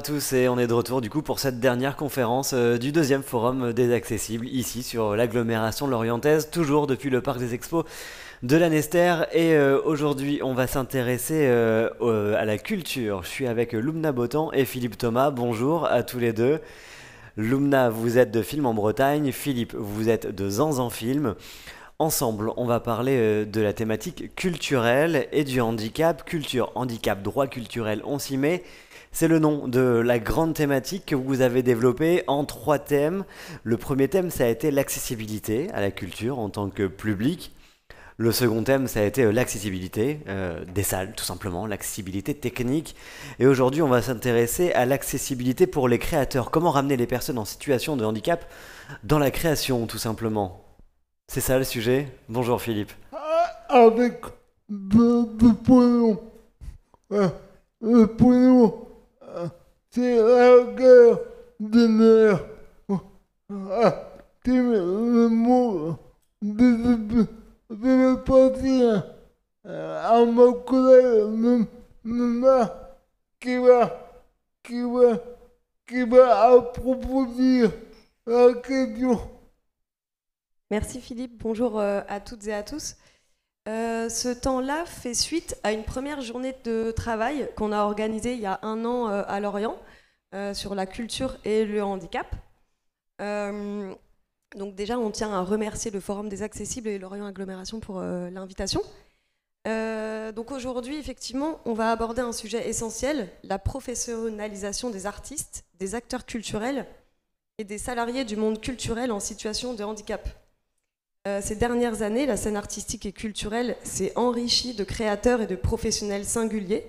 tous et on est de retour du coup pour cette dernière conférence du deuxième forum des accessibles ici sur l'agglomération lorientaise, toujours depuis le parc des expos de la Nester et aujourd'hui on va s'intéresser à la culture. Je suis avec Lumna Botan et Philippe Thomas, bonjour à tous les deux. Lumna, vous êtes de Film en Bretagne, Philippe, vous êtes de Zanzan Film. Ensemble, on va parler de la thématique culturelle et du handicap. Culture, handicap, droit culturel, on s'y met. C'est le nom de la grande thématique que vous avez développée en 3 thèmes. Le premier thème, ça a été l'accessibilité à la culture en tant que public. Le second thème, ça a été l'accessibilité des salles, tout simplement, l'accessibilité technique. Et aujourd'hui, on va s'intéresser à l'accessibilité pour les créateurs. Comment ramener les personnes en situation de handicap dans la création, tout simplement. C'est ça le sujet. Bonjour Philippe. Avec le prénom. Le prénom, c'est la guerre des mers. C'est le mot de partir à ma collègue Nana qui va approfondir la question. Merci Philippe, bonjour à toutes et à tous. Ce temps-là fait suite à une première journée de travail qu'on a organisée il y a 1 an à Lorient sur la culture et le handicap. Donc déjà, on tient à remercier le Forum des Accessibles et Lorient Agglomération pour l'invitation. Donc aujourd'hui, effectivement, on va aborder un sujet essentiel, la professionnalisation des artistes, des acteurs culturels et des salariés du monde culturel en situation de handicap. Ces dernières années, la scène artistique et culturelle s'est enrichie de créateurs et de professionnels singuliers,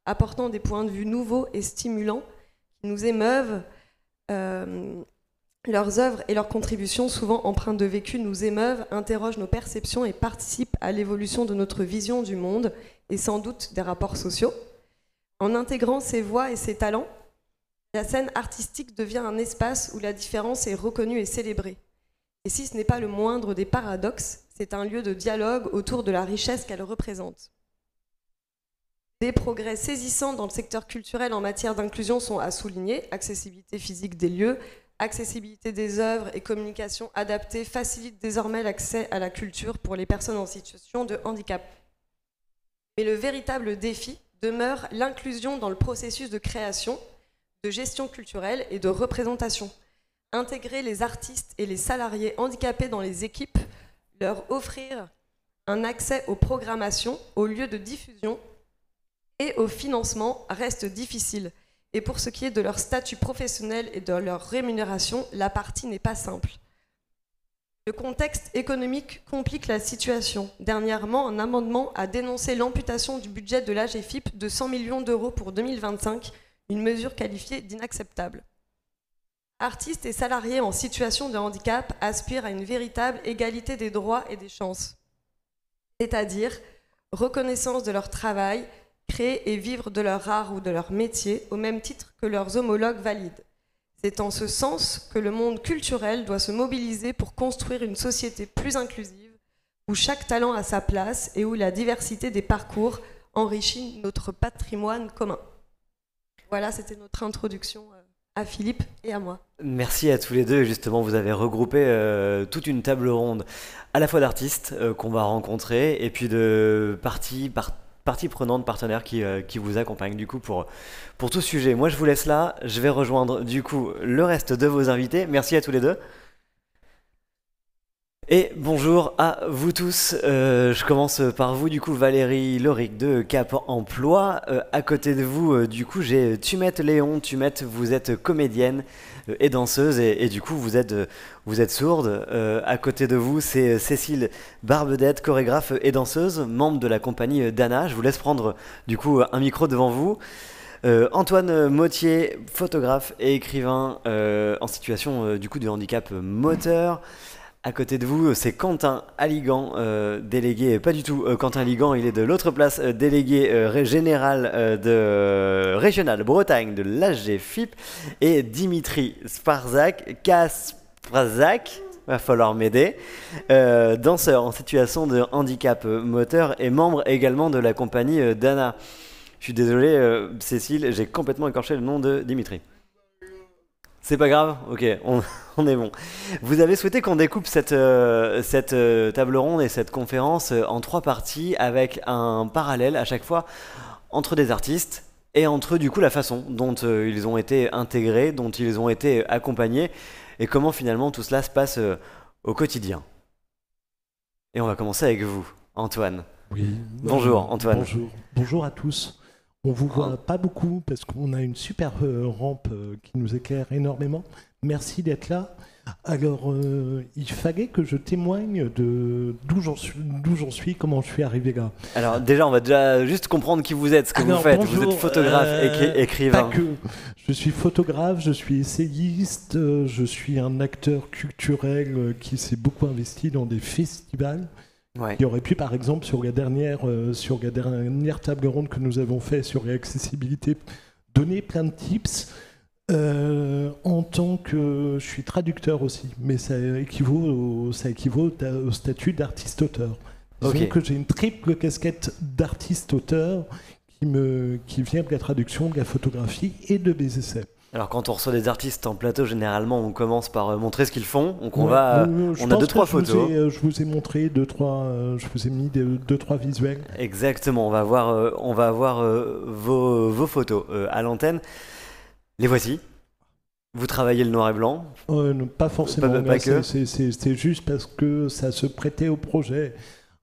apportant des points de vue nouveaux et stimulants qui nous émeuvent. Leurs œuvres et leurs contributions, souvent empreintes de vécu, nous émeuvent, interrogent nos perceptions et participent à l'évolution de notre vision du monde et sans doute des rapports sociaux. En intégrant ces voix et ces talents, la scène artistique devient un espace où la différence est reconnue et célébrée. Et si ce n'est pas le moindre des paradoxes, c'est un lieu de dialogue autour de la richesse qu'elle représente. Des progrès saisissants dans le secteur culturel en matière d'inclusion sont à souligner. Accessibilité physique des lieux, accessibilité des œuvres et communication adaptée facilitent désormais l'accès à la culture pour les personnes en situation de handicap. Mais le véritable défi demeure l'inclusion dans le processus de création, de gestion culturelle et de représentation. Intégrer les artistes et les salariés handicapés dans les équipes, leur offrir un accès aux programmations, aux lieux de diffusion et au financement reste difficile. Et pour ce qui est de leur statut professionnel et de leur rémunération, la partie n'est pas simple. Le contexte économique complique la situation. Dernièrement, un amendement a dénoncé l'amputation du budget de l'AGFIP de 100 millions d'euros pour 2025, une mesure qualifiée d'inacceptable. Artistes et salariés en situation de handicap aspirent à une véritable égalité des droits et des chances, c'est-à-dire reconnaissance de leur travail, créer et vivre de leur art ou de leur métier au même titre que leurs homologues valides. C'est en ce sens que le monde culturel doit se mobiliser pour construire une société plus inclusive, où chaque talent a sa place et où la diversité des parcours enrichit notre patrimoine commun. Voilà, c'était notre introduction à Philippe et à moi. Merci à tous les deux. Justement, vous avez regroupé toute une table ronde à la fois d'artistes qu'on va rencontrer et puis de parties prenantes, partenaires qui vous accompagnent du coup pour tout ce sujet. Moi, je vous laisse là. Je vais rejoindre du coup le reste de vos invités. Merci à tous les deux. Et bonjour à vous tous. Je commence par vous du coup, Valérie Loric de Cap Emploi. À côté de vous, du coup, j'ai Tumette Léon. Tumette, vous êtes comédienne et danseuse et du coup, vous êtes sourde. À côté de vous, c'est Cécile Barbedette, chorégraphe et danseuse, membre de la compagnie Dana. Je vous laisse prendre du coup un micro devant vous. Antoine Mottier, photographe et écrivain en situation du coup de handicap moteur. À côté de vous, c'est Quentin Aligan, délégué, pas du tout Quentin Aligan, il est de l'autre place, délégué général de régional Bretagne de l'AGFIP, et Dimitri Kasparzak, va falloir m'aider, danseur en situation de handicap moteur et membre également de la compagnie Dana. Je suis désolé, Cécile, j'ai complètement écorché le nom de Dimitri. C'est pas grave? Ok, on est bon. Vous avez souhaité qu'on découpe cette table ronde et cette conférence en 3 parties avec un parallèle à chaque fois entre des artistes et entre du coup la façon dont ils ont été intégrés, dont ils ont été accompagnés et comment finalement tout cela se passe au quotidien. Et on va commencer avec vous, Antoine. Oui. Bonjour, Antoine. Bonjour à tous. On vous voit pas beaucoup parce qu'on a une super rampe qui nous éclaire énormément. Merci d'être là. Alors, il fallait que je témoigne de d'où j'en suis, comment je suis arrivé là. Alors déjà, on va déjà juste comprendre qui vous êtes, ce que vous faites. Bonjour, vous êtes photographe, écrivain. Pas que. Je suis photographe, je suis essayiste, je suis un acteur culturel qui s'est beaucoup investi dans des festivals. Ouais. Qui aurait pu, par exemple, sur la dernière table ronde que nous avons fait sur l'accessibilité, donner plein de tips. En tant que je suis traducteur aussi, mais ça équivaut au statut d'artiste-auteur. Disons que j'ai une triple casquette d'artiste-auteur qui vient de la traduction, de la photographie et de mes essais. Alors quand on reçoit des artistes en plateau, généralement on commence par montrer ce qu'ils font. Donc on a 2-3 photos. Je vous ai montré 2-3, je vous ai mis 2-3 visuels. Exactement, on va voir vos photos à l'antenne. Les voici. Vous travaillez le noir et blanc? Non, pas forcément. Pas que. C'est juste parce que ça se prêtait au projet.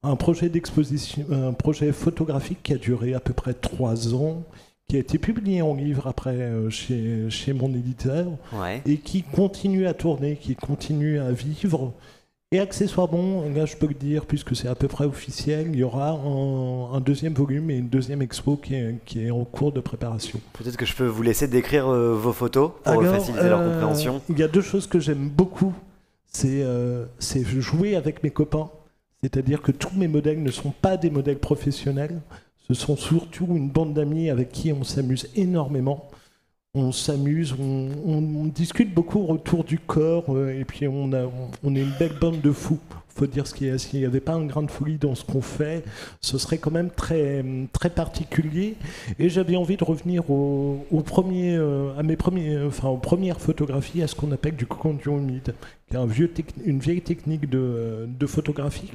Un projet d'exposition, un projet photographique qui a duré à peu près 3 ans, qui a été publié en livre après chez mon éditeur, ouais. Et qui continue à tourner, qui continue à vivre. Et accessoirement, là je peux le dire, puisque c'est à peu près officiel, il y aura un 2e volume et une 2e expo qui est en cours de préparation. Peut-être que je peux vous laisser décrire vos photos pour faciliter leur compréhension. Il y a 2 choses que j'aime beaucoup, c'est jouer avec mes copains, c'est-à-dire que tous mes modèles ne sont pas des modèles professionnels, ce sont surtout une bande d'amis avec qui on s'amuse énormément. On s'amuse, on discute beaucoup autour du corps, et puis on est une belle bande de fous. Faut dire ce qu'il y a. S'il n'y avait pas un grain de folie dans ce qu'on fait, ce serait quand même très, très particulier. Et j'avais envie de revenir aux premières photographies, à ce qu'on appelle du conduit humide, qui est une vieille technique de photographie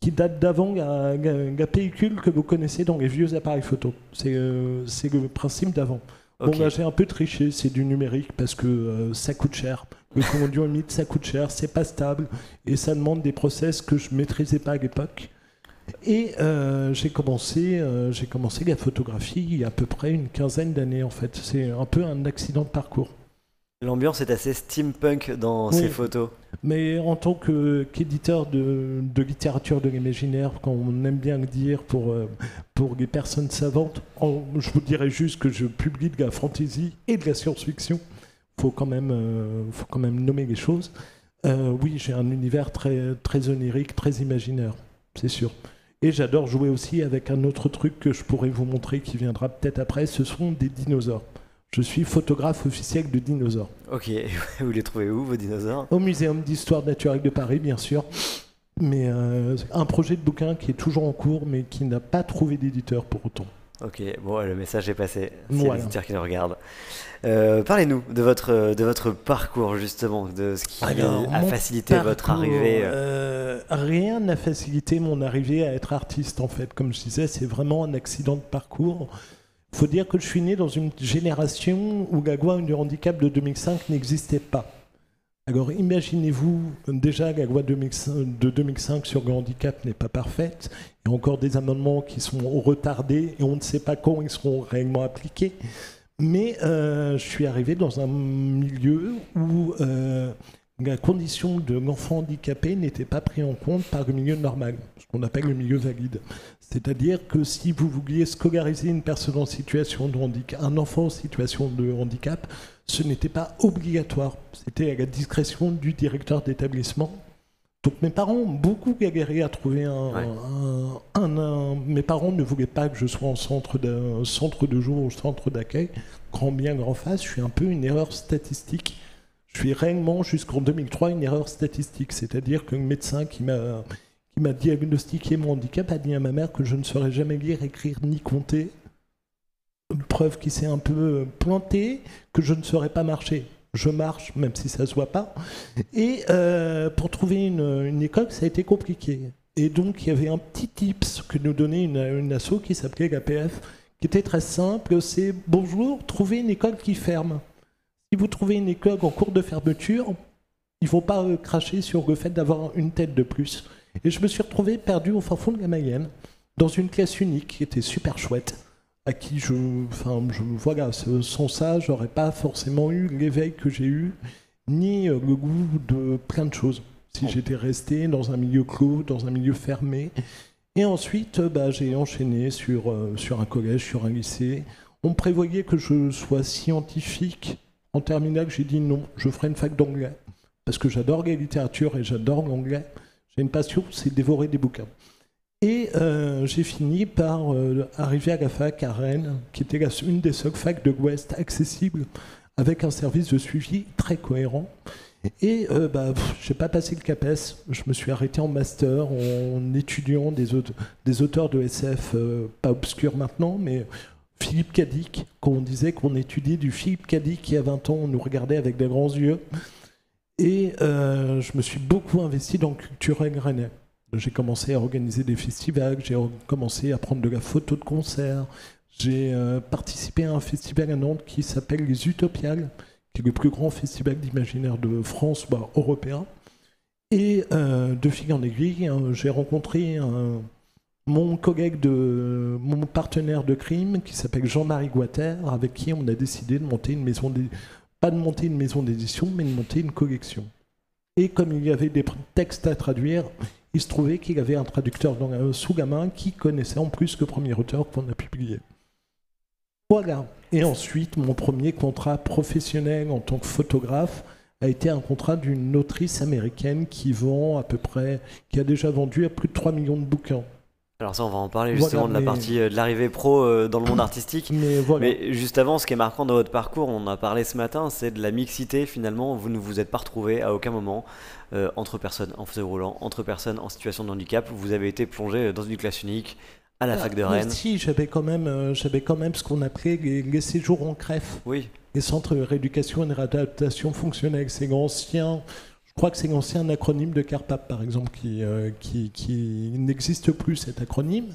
qui date d'avant la pellicule que vous connaissez dans les vieux appareils photo. C'est le principe d'avant. Okay. Bon, là, j'ai un peu triché, c'est du numérique parce que ça coûte cher. Le conduit humide, ça coûte cher, c'est pas stable et ça demande des process que je maîtrisais pas à l'époque. Et j'ai commencé la photographie il y a à peu près une 15aine d'années en fait. C'est un peu un accident de parcours. L'ambiance est assez steampunk dans ces photos. Mais en tant qu'éditeur de littérature de l'imaginaire, quand on aime bien le dire pour les personnes savantes, je vous dirais juste que je publie de la fantasy et de la science-fiction. Faut quand même nommer les choses. Oui, j'ai un univers très, très onirique, très imaginaire, c'est sûr. Et j'adore jouer aussi avec un autre truc que je pourrais vous montrer qui viendra peut-être après, ce sont des dinosaures. Je suis photographe officiel de dinosaures. Ok, vous les trouvez où, vos dinosaures? Au Muséum d'Histoire Naturelle de Paris, bien sûr. Mais un projet de bouquin qui est toujours en cours, mais qui n'a pas trouvé d'éditeur pour autant. Ok, bon, le message est passé. C'est voilà. l'éditeur qui le regarde. Parlez-nous de votre parcours, justement, de ce qui a facilité votre arrivée. Rien n'a facilité mon arrivée à être artiste, en fait. Comme je disais, c'est vraiment un accident de parcours. Il faut dire que je suis né dans une génération où la loi du handicap de 2005 n'existait pas. Alors imaginez-vous, déjà la loi de 2005 sur le handicap n'est pas parfaite. Il y a encore des amendements qui sont retardés et on ne sait pas quand ils seront réellement appliqués. Mais je suis arrivé dans un milieu où la condition de l'enfant handicapé n'était pas prise en compte par le milieu normal, ce qu'on appelle le milieu valide. C'est-à-dire que si vous vouliez scolariser une personne en situation de handicap, un enfant en situation de handicap, ce n'était pas obligatoire. C'était à la discrétion du directeur d'établissement. Donc mes parents ont beaucoup galéré à trouver mes parents ne voulaient pas que je sois en centre de jour ou centre d'accueil. Grand bien, grand face, je suis un peu une erreur statistique. Je suis réellement, jusqu'en 2003, une erreur statistique. C'est-à-dire que le médecin qui qui m'a diagnostiqué mon handicap, a dit à ma mère que je ne saurais jamais lire, écrire ni compter. Une preuve qui s'est un peu plantée, que je ne saurais pas marcher. Je marche, même si ça ne se voit pas. Et pour trouver une école, ça a été compliqué. Et donc, il y avait un petit tips que nous donnait une asso qui s'appelait l'APF, qui était très simple. C'est « Bonjour, trouvez une école qui ferme. Si vous trouvez une école en cours de fermeture, il ne faut pas cracher sur le fait d'avoir une tête de plus. » Et je me suis retrouvé perdu au fin fond de la Mayenne, dans une classe unique qui était super chouette, à qui voilà, sans ça, j'aurais pas forcément eu l'éveil que j'ai eu, ni le goût de plein de choses, si j'étais resté dans un milieu clos, dans un milieu fermé. Et ensuite, j'ai enchaîné sur un collège, sur un lycée. On prévoyait que je sois scientifique. En terminale, j'ai dit non, je ferai une fac d'anglais, parce que j'adore la littérature et j'adore l'anglais. J'ai une passion, c'est dévorer des bouquins. Et j'ai fini par arriver à la fac à Rennes, qui était une des seules facs de l'Ouest accessibles, avec un service de suivi très cohérent. Et je n'ai pas passé le CAPES, je me suis arrêté en master en étudiant des auteurs de SF, pas obscurs maintenant, mais Philippe Cadic, quand on disait qu'on étudiait du Philippe Cadic il y a 20 ans, on nous regardait avec de grands yeux. Et je me suis beaucoup investi dans le culturel rennais. J'ai commencé à organiser des festivals, j'ai commencé à prendre de la photo de concert. J'ai participé à un festival à Nantes qui s'appelle les Utopiales, qui est le plus grand festival d'imaginaire de France, européen. Et de fil en aiguille, j'ai rencontré mon partenaire de crime qui s'appelle Jean-Marie Guater, avec qui on a décidé de monter une maison pas de monter une maison d'édition, mais de monter une collection. Et comme il y avait des textes à traduire, il se trouvait qu'il avait un traducteur sous la main qui connaissait en plus le premier auteur qu'on a publié. Voilà. Et ensuite, mon premier contrat professionnel en tant que photographe a été un contrat d'une autrice américaine qui a déjà vendu à plus de 3 millions de bouquins. Alors ça, on va en parler justement de la partie de l'arrivée pro dans le monde artistique. Mais juste avant, ce qui est marquant dans votre parcours, on en a parlé ce matin, c'est de la mixité. Finalement, vous ne vous êtes pas retrouvé à aucun moment entre personnes en fauteuil roulant, entre personnes en situation de handicap. Vous avez été plongé dans une classe unique à la fac de Rennes. Si, j'avais quand même ce qu'on appelait les séjours en CREF. Oui. Les centres de rééducation et de réadaptation fonctionnelle. C'est ancien. Je crois que c'est l'ancien acronyme de CARPAP, par exemple, qui n'existe plus, cet acronyme.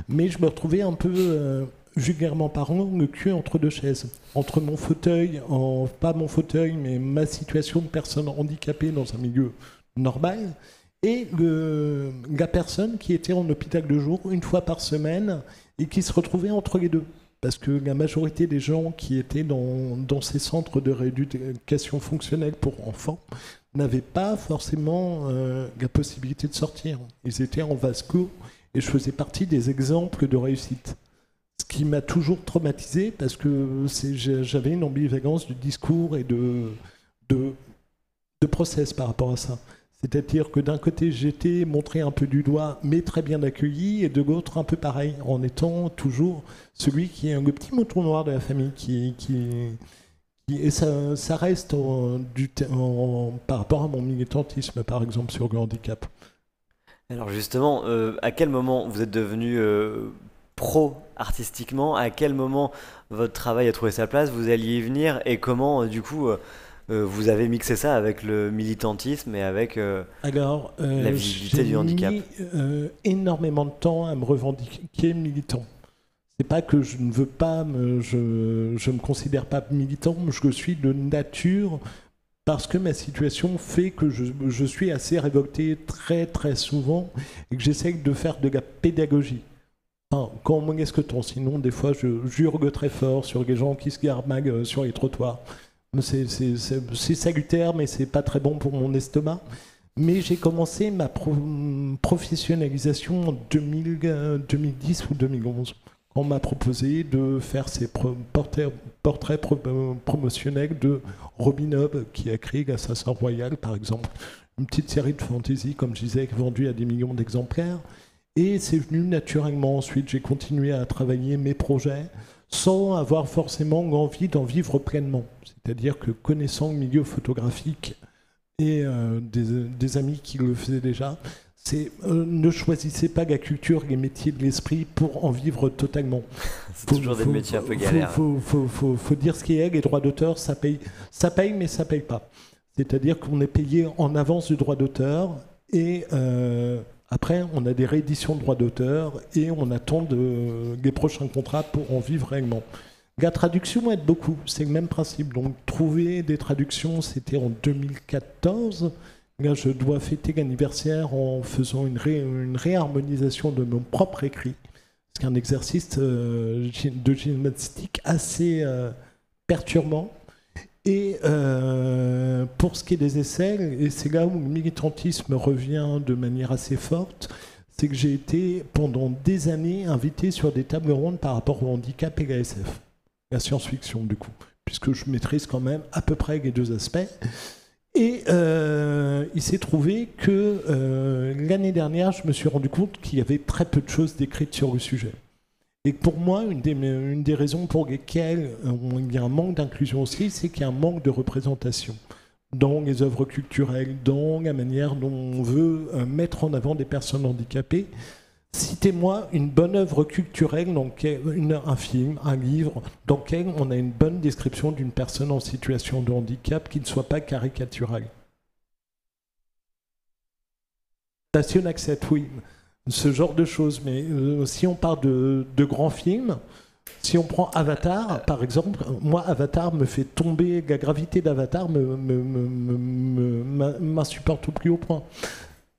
Mais je me retrouvais un peu, vulgairement parlant, le cul entre deux chaises. Entre mon fauteuil, pas mon fauteuil, mais ma situation de personne handicapée dans un milieu normal, et la personne qui était en hôpital de jour une fois par semaine et qui se retrouvait entre les deux. Parce que la majorité des gens qui étaient dans ces centres de rééducation fonctionnelle pour enfants n'avaient pas forcément la possibilité de sortir. Ils étaient en vase clos et je faisais partie des exemples de réussite. Ce qui m'a toujours traumatisé parce que j'avais une ambivalence du discours et de process par rapport à ça. C'est-à-dire que d'un côté, j'étais montré un peu du doigt, mais très bien accueilli, et de l'autre, un peu pareil, en étant toujours celui qui est le petit mouton noir de la famille, et ça reste par rapport à mon militantisme, par exemple, sur le handicap. Alors justement, à quel moment vous êtes devenu pro artistiquement? À quel moment votre travail a trouvé sa place? Vous alliez y venir, et comment, du coup... vous avez mixé ça avec le militantisme et avec la visibilité du handicap. J'ai mis énormément de temps à me revendiquer militant. C'est pas que je ne veux pas, je me considère pas militant, je le suis de nature parce que ma situation fait que je suis assez révolté très très souvent et que j'essaye de faire de la pédagogie. Enfin, quand on me laisse le temps, sinon des fois je hurle très fort sur les gens qui se garent mal sur les trottoirs. C'est salutaire, mais c'est pas très bon pour mon estomac. Mais j'ai commencé ma professionnalisation en 2010 ou 2011. On m'a proposé de faire ces portraits promotionnels de Robin Hood, qui a créé l'Assassin Royal, par exemple. Une petite série de fantasy, comme je disais, vendue à des millions d'exemplaires. Et c'est venu naturellement. Ensuite, j'ai continué à travailler mes projets sans avoir forcément envie d'en vivre pleinement. C'est-à-dire que connaissant le milieu photographique et des amis qui le faisaient déjà, Ne choisissez pas la culture et les métiers de l'esprit pour en vivre totalement. C'est toujours des métiers un peu galères. Faut dire ce qui est. Les droits d'auteur, ça paye, mais ça paye pas. C'est-à-dire qu'on est payé en avance du droit d'auteur et après on a des rééditions de droits d'auteur et on attend les prochains contrats pour en vivre réellement. La traduction aide beaucoup, c'est le même principe. Donc trouver des traductions, c'était en 2014. Là, je dois fêter l'anniversaire en faisant une réharmonisation de mon propre écrit. C'est un exercice de gymnastique assez perturbant. Et pour ce qui est des essais, et c'est là où le militantisme revient de manière assez forte, c'est que j'ai été pendant des années invité sur des tables rondes par rapport au handicap et la SF, la science-fiction du coup, puisque je maîtrise quand même à peu près les deux aspects. Et il s'est trouvé que l'année dernière, je me suis rendu compte qu'il y avait très peu de choses décrites sur le sujet. Et pour moi, une des raisons pour lesquelles il y a un manque d'inclusion aussi, c'est qu'il y a un manque de représentation dans les œuvres culturelles, dans la manière dont on veut mettre en avant des personnes handicapées. Citez-moi une bonne œuvre culturelle, un film, un livre, dans lequel on a une bonne description d'une personne en situation de handicap qui ne soit pas caricaturale. Station Access, oui, ce genre de choses. Mais si on parle de grands films, si on prend Avatar, par exemple, moi, Avatar me fait tomber, la gravité d'Avatar m'insupporte au plus haut point,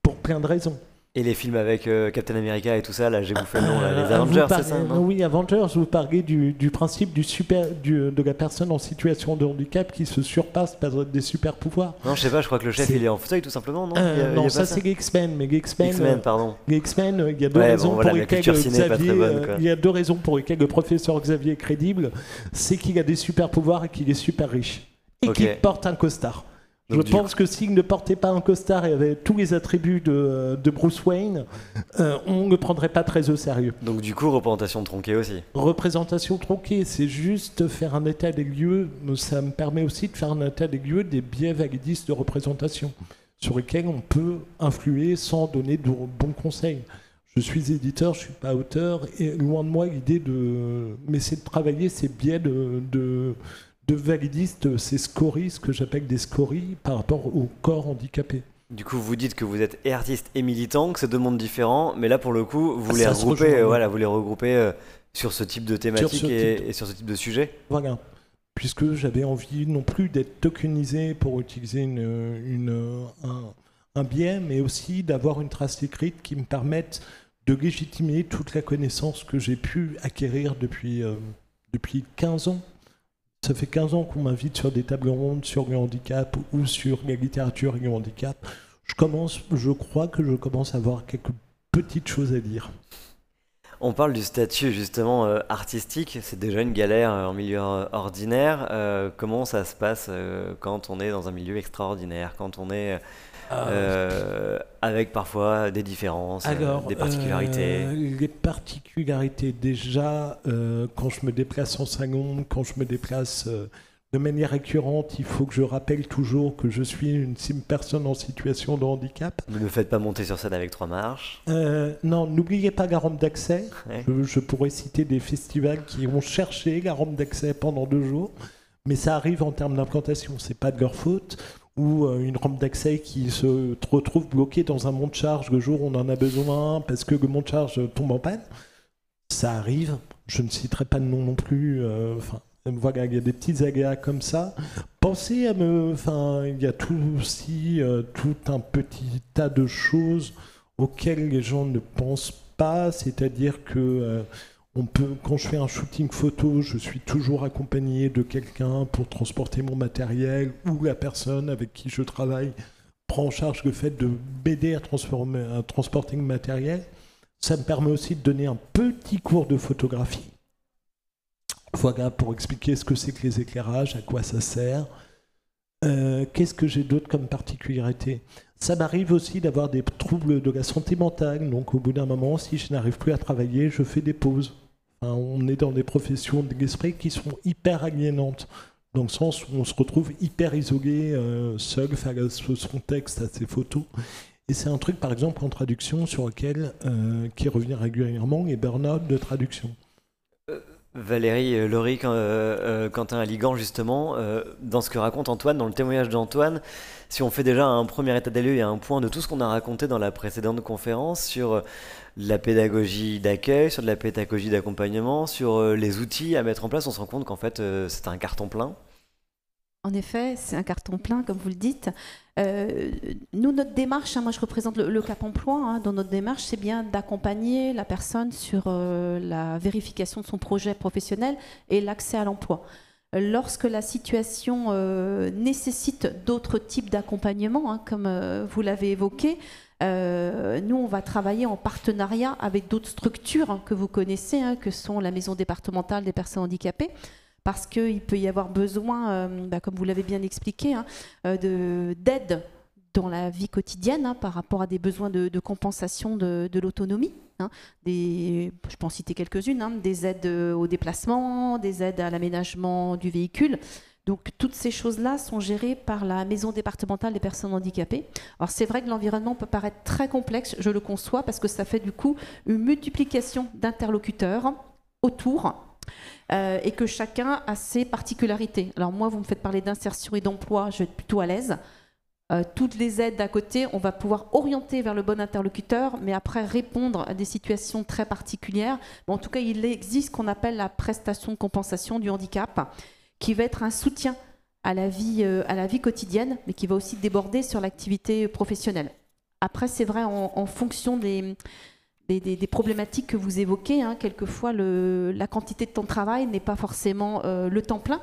pour plein de raisons. Et les films avec Captain America et tout ça, là j'ai bouffé le nom, là, les Avengers, c'est ça, non ? Oui, Avengers, vous parlez du principe de la personne en situation de handicap qui se surpasse par des super pouvoirs. Non, je sais pas, je crois que le chef il est en fauteuil tout simplement, non ? Non, ça c'est les X-Men, mais les X-Men, pardon. Les X-Men, il y a deux raisons pour lesquelles il y a deux raisons pour lesquelles le professeur Xavier est crédible, c'est qu'il a des super pouvoirs et qu'il est super riche et qu'il porte un costard. Je pense que s'il ne portait pas un costard et avait tous les attributs de Bruce Wayne, on ne le prendrait pas très au sérieux. Donc du coup, représentation tronquée aussi. Représentation tronquée, c'est juste faire un état des lieux. Ça me permet aussi de faire un état des lieux des biais validistes de représentation sur lesquels on peut influer sans donner de bons conseils. Je suis éditeur, je ne suis pas auteur, et loin de moi l'idée mais c'est de travailler ces biais de validistes, ces scories, ce que j'appelle des scories par rapport au corps handicapé. Du coup, vous dites que vous êtes et artiste et militant, que c'est deux mondes différents, mais là pour le coup, vous les regroupez, sur ce type de thématique et sur ce type de sujet. Voilà, puisque j'avais envie non plus d'être tokenisé pour utiliser un biais, mais aussi d'avoir une trace écrite qui me permette de légitimer toute la connaissance que j'ai pu acquérir depuis 15 ans. Ça fait 15 ans qu'on m'invite sur des tables rondes sur le handicap ou sur la littérature et le handicap. Je crois que je commence à avoir quelques petites choses à dire. On parle du statut justement artistique, c'est déjà une galère en milieu ordinaire. Comment ça se passe quand on est dans un milieu extraordinaire, quand on est avec parfois des différences, des particularités. Les particularités, déjà, quand je me déplace en salon, quand je me déplace de manière récurrente, il faut que je rappelle toujours que je suis une personne en situation de handicap. Ne me faites pas monter sur scène avec 3 marches. Non, n'oubliez pas la rampe d'accès. Ouais. Je pourrais citer des festivals qui ont cherché la rampe d'accès pendant 2 jours, mais ça arrive en termes d'implantation, c'est pas de leur faute. Ou une rampe d'accès qui se retrouve bloquée dans un monte-charge le jour où on en a besoin parce que le monte-charge tombe en panne. Ça arrive, je ne citerai pas de nom non plus, voilà, il y a des petites aléas comme ça. Pensez il y a aussi tout un petit tas de choses auxquelles les gens ne pensent pas, c'est-à-dire que quand je fais un shooting photo, je suis toujours accompagné de quelqu'un pour transporter mon matériel ou la personne avec qui je travaille prend en charge le fait de m'aider à transporter le matériel. Ça me permet aussi de donner un petit cours de photographie. Voilà, pour expliquer ce que c'est que les éclairages, à quoi ça sert. Qu'est-ce que j'ai d'autre comme particularité ? Ça m'arrive aussi d'avoir des troubles de la santé mentale. Donc au bout d'un moment, si je n'arrive plus à travailler, je fais des pauses. On est dans des professions de l'esprit qui sont hyper aliénantes, dans le sens où on se retrouve hyper isolé, seul face à son texte, à ses photos. Et c'est un truc, par exemple, en traduction, sur lequel, qui revient régulièrement, les burn-out de traduction. Valérie, Laurie, Quentin Aligan, justement, dans ce que raconte Antoine, dans le témoignage d'Antoine, si on fait déjà un premier état des lieux et un point de tout ce qu'on a raconté dans la précédente conférence sur la pédagogie d'accueil, sur de la pédagogie d'accompagnement, sur les outils à mettre en place, on se rend compte qu'en fait, c'est un carton plein. En effet, c'est un carton plein, comme vous le dites. Nous, notre démarche, moi je représente le Cap Emploi, dans notre démarche, c'est bien d'accompagner la personne sur la vérification de son projet professionnel et l'accès à l'emploi. Lorsque la situation nécessite d'autres types d'accompagnement, comme vous l'avez évoqué, nous, on va travailler en partenariat avec d'autres structures que vous connaissez, que sont la Maison départementale des personnes handicapées, parce qu'il peut y avoir besoin, comme vous l'avez bien expliqué, d'aide dans la vie quotidienne par rapport à des besoins de compensation de l'autonomie. Je peux en citer quelques-unes, des aides au déplacement, des aides à l'aménagement du véhicule. Donc toutes ces choses-là sont gérées par la Maison départementale des personnes handicapées. Alors c'est vrai que l'environnement peut paraître très complexe, je le conçois, parce que ça fait du coup une multiplication d'interlocuteurs autour, et que chacun a ses particularités. Alors moi, vous me faites parler d'insertion et d'emploi, je vais être plutôt à l'aise. Toutes les aides d'à côté, on va pouvoir orienter vers le bon interlocuteur, mais après répondre à des situations très particulières. En tout cas, il existe ce qu'on appelle la prestation de compensation du handicap, qui va être un soutien à la vie quotidienne, mais qui va aussi déborder sur l'activité professionnelle. Après, c'est vrai, en fonction des problématiques que vous évoquez, quelquefois la quantité de temps de travail n'est pas forcément le temps plein.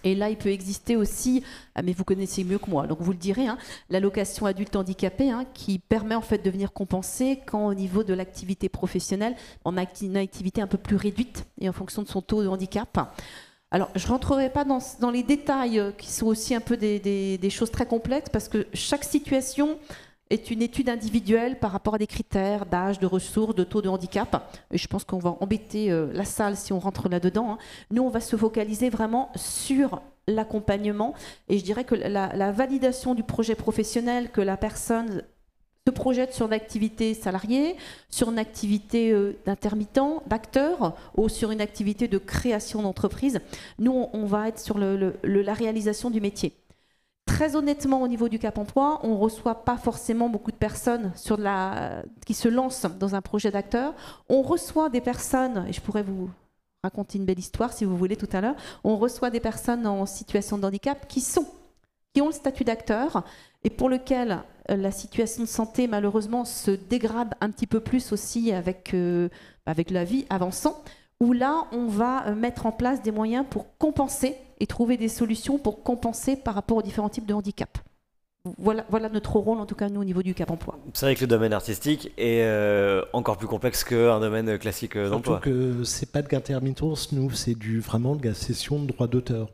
Et là, il peut exister aussi, mais vous connaissez mieux que moi, donc vous le direz, l'allocation adulte handicapé, qui permet en fait de venir compenser quand au niveau de l'activité professionnelle, on a une activité un peu plus réduite et en fonction de son taux de handicap. Alors, je ne rentrerai pas dans les détails qui sont aussi un peu des choses très complexes, parce que chaque situation est une étude individuelle par rapport à des critères d'âge, de ressources, de taux de handicap. Et je pense qu'on va embêter la salle si on rentre là-dedans. Nous, on va se focaliser vraiment sur l'accompagnement. Et je dirais que la validation du projet professionnel, que la personne se projette sur une activité salariée, sur une activité d'intermittent, d'acteur, ou sur une activité de création d'entreprise, nous, on va être sur la réalisation du métier. Très honnêtement, au niveau du Cap Emploi, on ne reçoit pas forcément beaucoup de personnes qui se lancent dans un projet d'acteur. On reçoit des personnes, et je pourrais vous raconter une belle histoire si vous voulez tout à l'heure, on reçoit des personnes en situation de handicap qui ont le statut d'acteur et pour lequel la situation de santé malheureusement se dégrade un petit peu plus aussi avec la vie avançant, où là on va mettre en place des moyens pour compenser et trouver des solutions pour compenser par rapport aux différents types de handicap. Voilà notre rôle, en tout cas nous au niveau du Cap Emploi. C'est vrai que le domaine artistique est encore plus complexe qu'un domaine classique d'emploi. Surtout que c'est pas de l'intermittence, nous, c'est vraiment de la cession de droits d'auteur.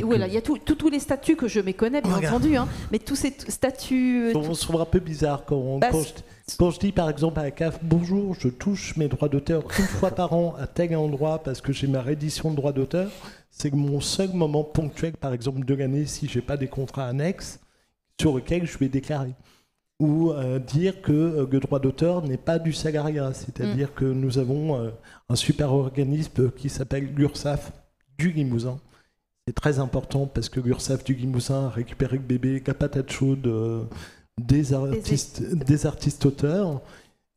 Voilà, il y a tous les statuts que je méconnais, bien entendu, mais tous ces statuts... sont un peu bizarres quand je dis par exemple à la CAF, bonjour, je touche mes droits d'auteur une fois par an à tel endroit parce que j'ai ma réédition de droits d'auteur, c'est mon seul moment ponctuel, par exemple, de l'année, si j'ai pas des contrats annexes, sur lesquels je vais déclarer. Ou dire que le droit d'auteur n'est pas du salariat, c'est-à-dire que nous avons un super organisme qui s'appelle l'URSSAF du Limousin. C'est très important parce que l'URSSAF du Limousin a récupéré le bébé, la patate chaude des artistes auteurs.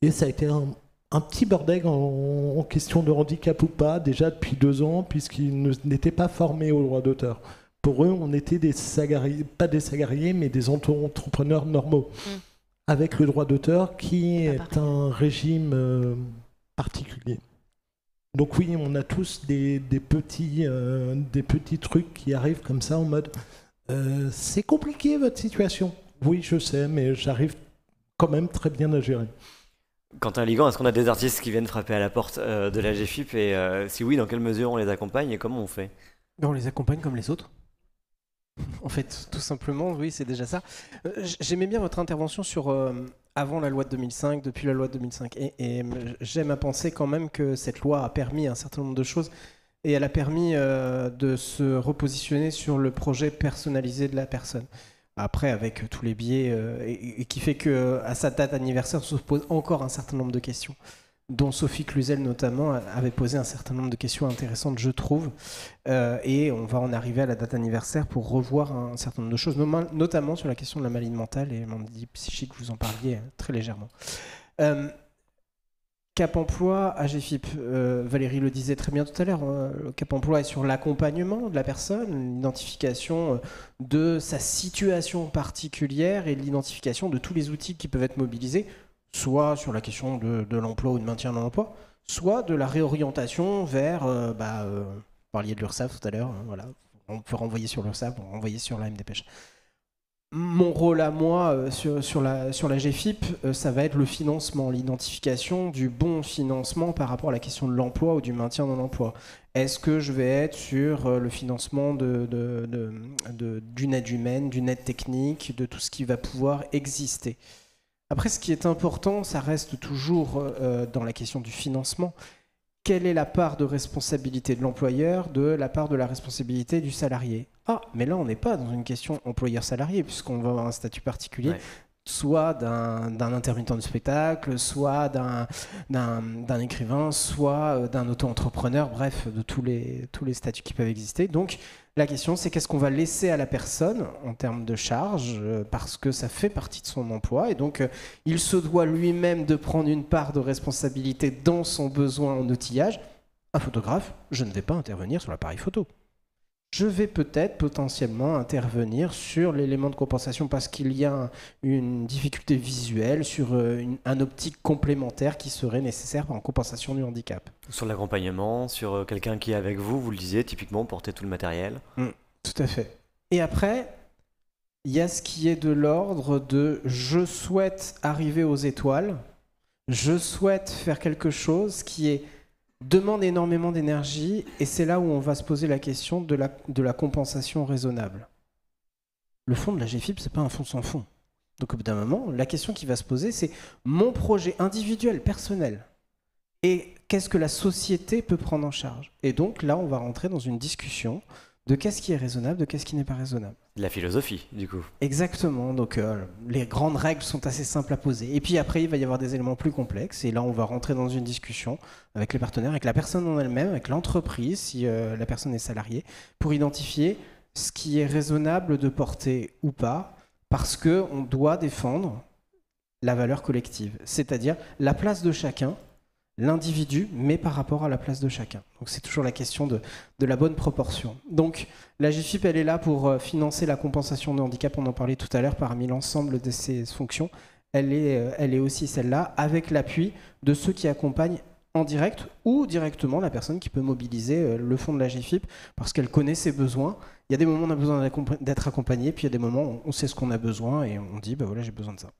Et ça a été un petit bordel en question de handicap ou pas, déjà depuis 2 ans, puisqu'ils n'étaient pas formés au droit d'auteur. Pour eux, on était des salariés, pas des salariés, mais des entrepreneurs normaux. Avec le droit d'auteur qui est un régime particulier. Donc oui, on a tous des petits trucs qui arrivent comme ça en mode c'est compliqué votre situation. Oui, je sais, mais j'arrive quand même très bien à gérer. Quentin Aligan, est-ce qu'on a des artistes qui viennent frapper à la porte de la GFIP et si oui, dans quelle mesure on les accompagne et comment on fait ? On les accompagne comme les autres. En fait, tout simplement, oui, c'est déjà ça. J'aimais bien votre intervention sur avant la loi de 2005, depuis la loi de 2005. Et j'aime à penser quand même que cette loi a permis un certain nombre de choses. Et elle a permis de se repositionner sur le projet personnalisé de la personne. après avec tous les biais, et qui fait qu'à sa date anniversaire se pose encore un certain nombre de questions, dont Sophie Cluzel notamment avait posé un certain nombre de questions intéressantes, je trouve. Et on va en arriver à la date anniversaire pour revoir un certain nombre de choses, notamment sur la question de la maladie mentale et la maladie psychique, vous en parliez très légèrement. Cap Emploi, AGFIP, Valérie le disait très bien tout à l'heure, le Cap Emploi est sur l'accompagnement de la personne, l'identification de sa situation particulière et l'identification de tous les outils qui peuvent être mobilisés, soit sur la question de l'emploi ou de maintien dans l'emploi, soit de la réorientation vers, vous parliez de l'URSSAF tout à l'heure, voilà, on peut renvoyer sur l'URSSAF, on renvoyer sur la MDPH. Mon rôle à moi sur la GFIP, ça va être le financement, l'identification du bon financement par rapport à la question de l'emploi ou du maintien dans l'emploi. Est-ce que je vais être sur le financement d'une aide humaine, d'une aide technique, de tout ce qui va pouvoir exister? Après, ce qui est important, ça reste toujours dans la question du financement. Quelle est la part de responsabilité de l'employeur de la part de la responsabilité du salarié? Ah, mais là, on n'est pas dans une question employeur-salarié, puisqu'on va avoir un statut particulier, ouais, soit d'un intermittent de spectacle, soit d'un écrivain, soit d'un auto-entrepreneur, bref, de tous les statuts qui peuvent exister. Donc, la question, c'est qu'est-ce qu'on va laisser à la personne en termes de charge, parce que ça fait partie de son emploi, et donc il se doit lui-même de prendre une part de responsabilité dans son besoin en outillage. Un photographe, je ne vais pas intervenir sur l'appareil photo. Je vais peut-être potentiellement intervenir sur l'élément de compensation parce qu'il y a une difficulté visuelle, sur un optique complémentaire qui serait nécessaire en compensation du handicap. Sur l'accompagnement, sur quelqu'un qui est avec vous, vous le disiez, typiquement porter tout le matériel. Tout à fait. Et après, il y a ce qui est de l'ordre de « je souhaite arriver aux étoiles », je souhaite faire quelque chose qui demande énormément d'énergie, et c'est là où on va se poser la question de la compensation raisonnable. Le fond de la GFIP, c'est pas un fond sans fond. Donc au bout d'un moment, la question qui va se poser, c'est mon projet individuel, personnel, et qu'est-ce que la société peut prendre en charge? Et donc là, on va rentrer dans une discussion de qu'est-ce qui est raisonnable, de qu'est-ce qui n'est pas raisonnable. La philosophie, du coup. Exactement, donc les grandes règles sont assez simples à poser. Et puis après, il va y avoir des éléments plus complexes, et là, on va rentrer dans une discussion avec les partenaires, avec la personne en elle-même, avec l'entreprise, si la personne est salariée, pour identifier ce qui est raisonnable de porter ou pas, parce qu'on doit défendre la valeur collective, c'est-à-dire la place de chacun, l'individu, mais par rapport à la place de chacun. Donc c'est toujours la question de la bonne proportion. Donc la GFIP, elle est là pour financer la compensation de handicap, on en parlait tout à l'heure, parmi l'ensemble de ses fonctions. Elle est aussi celle-là, avec l'appui de ceux qui accompagnent en direct ou directement la personne qui peut mobiliser le fonds de la GFIP, parce qu'elle connaît ses besoins. Il y a des moments où on a besoin d'être accompagné, puis il y a des moments où on sait ce qu'on a besoin, et on dit, voilà, j'ai besoin de ça.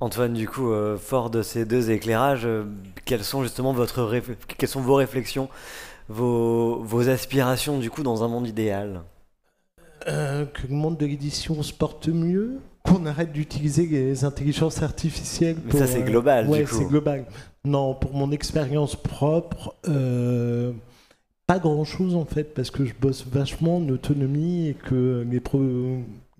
Antoine, du coup, fort de ces deux éclairages, quelles sont justement quelles sont vos réflexions, vos aspirations du coup dans un monde idéal? Que le monde de l'édition se porte mieux, qu'on arrête d'utiliser les intelligences artificielles. Mais ça c'est global, ouais, du coup. C'est global. Non, pour mon expérience propre, pas grand-chose en fait, parce que je bosse vachement en autonomie et que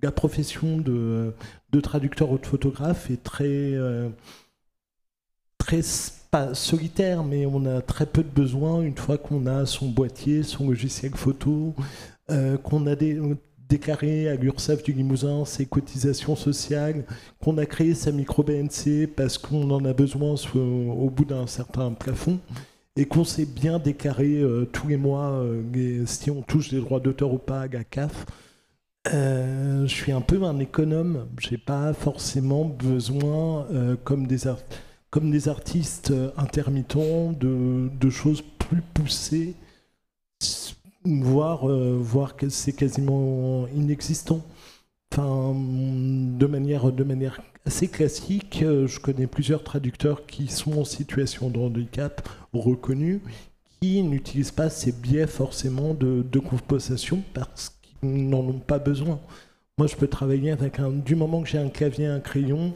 la profession de traducteur ou de photographe est très pas solitaire, mais on a très peu de besoins une fois qu'on a son boîtier, son logiciel photo, qu'on a déclaré à l'URSSAF du Limousin ses cotisations sociales, qu'on a créé sa micro-BNC parce qu'on en a besoin au bout d'un certain plafond, et qu'on sait bien déclarer tous les mois si on touche des droits d'auteur ou pas à la CAF. Je suis un peu un économe, j'ai pas forcément besoin, comme des artistes intermittents, de choses plus poussées, voire que c'est quasiment inexistant. Enfin, de manière assez classique, je connais plusieurs traducteurs qui sont en situation de handicap reconnus, qui n'utilisent pas ces biais forcément de compensation parce qu'ils n'en ont pas besoin. Moi, je peux travailler avec du moment que j'ai un clavier, un crayon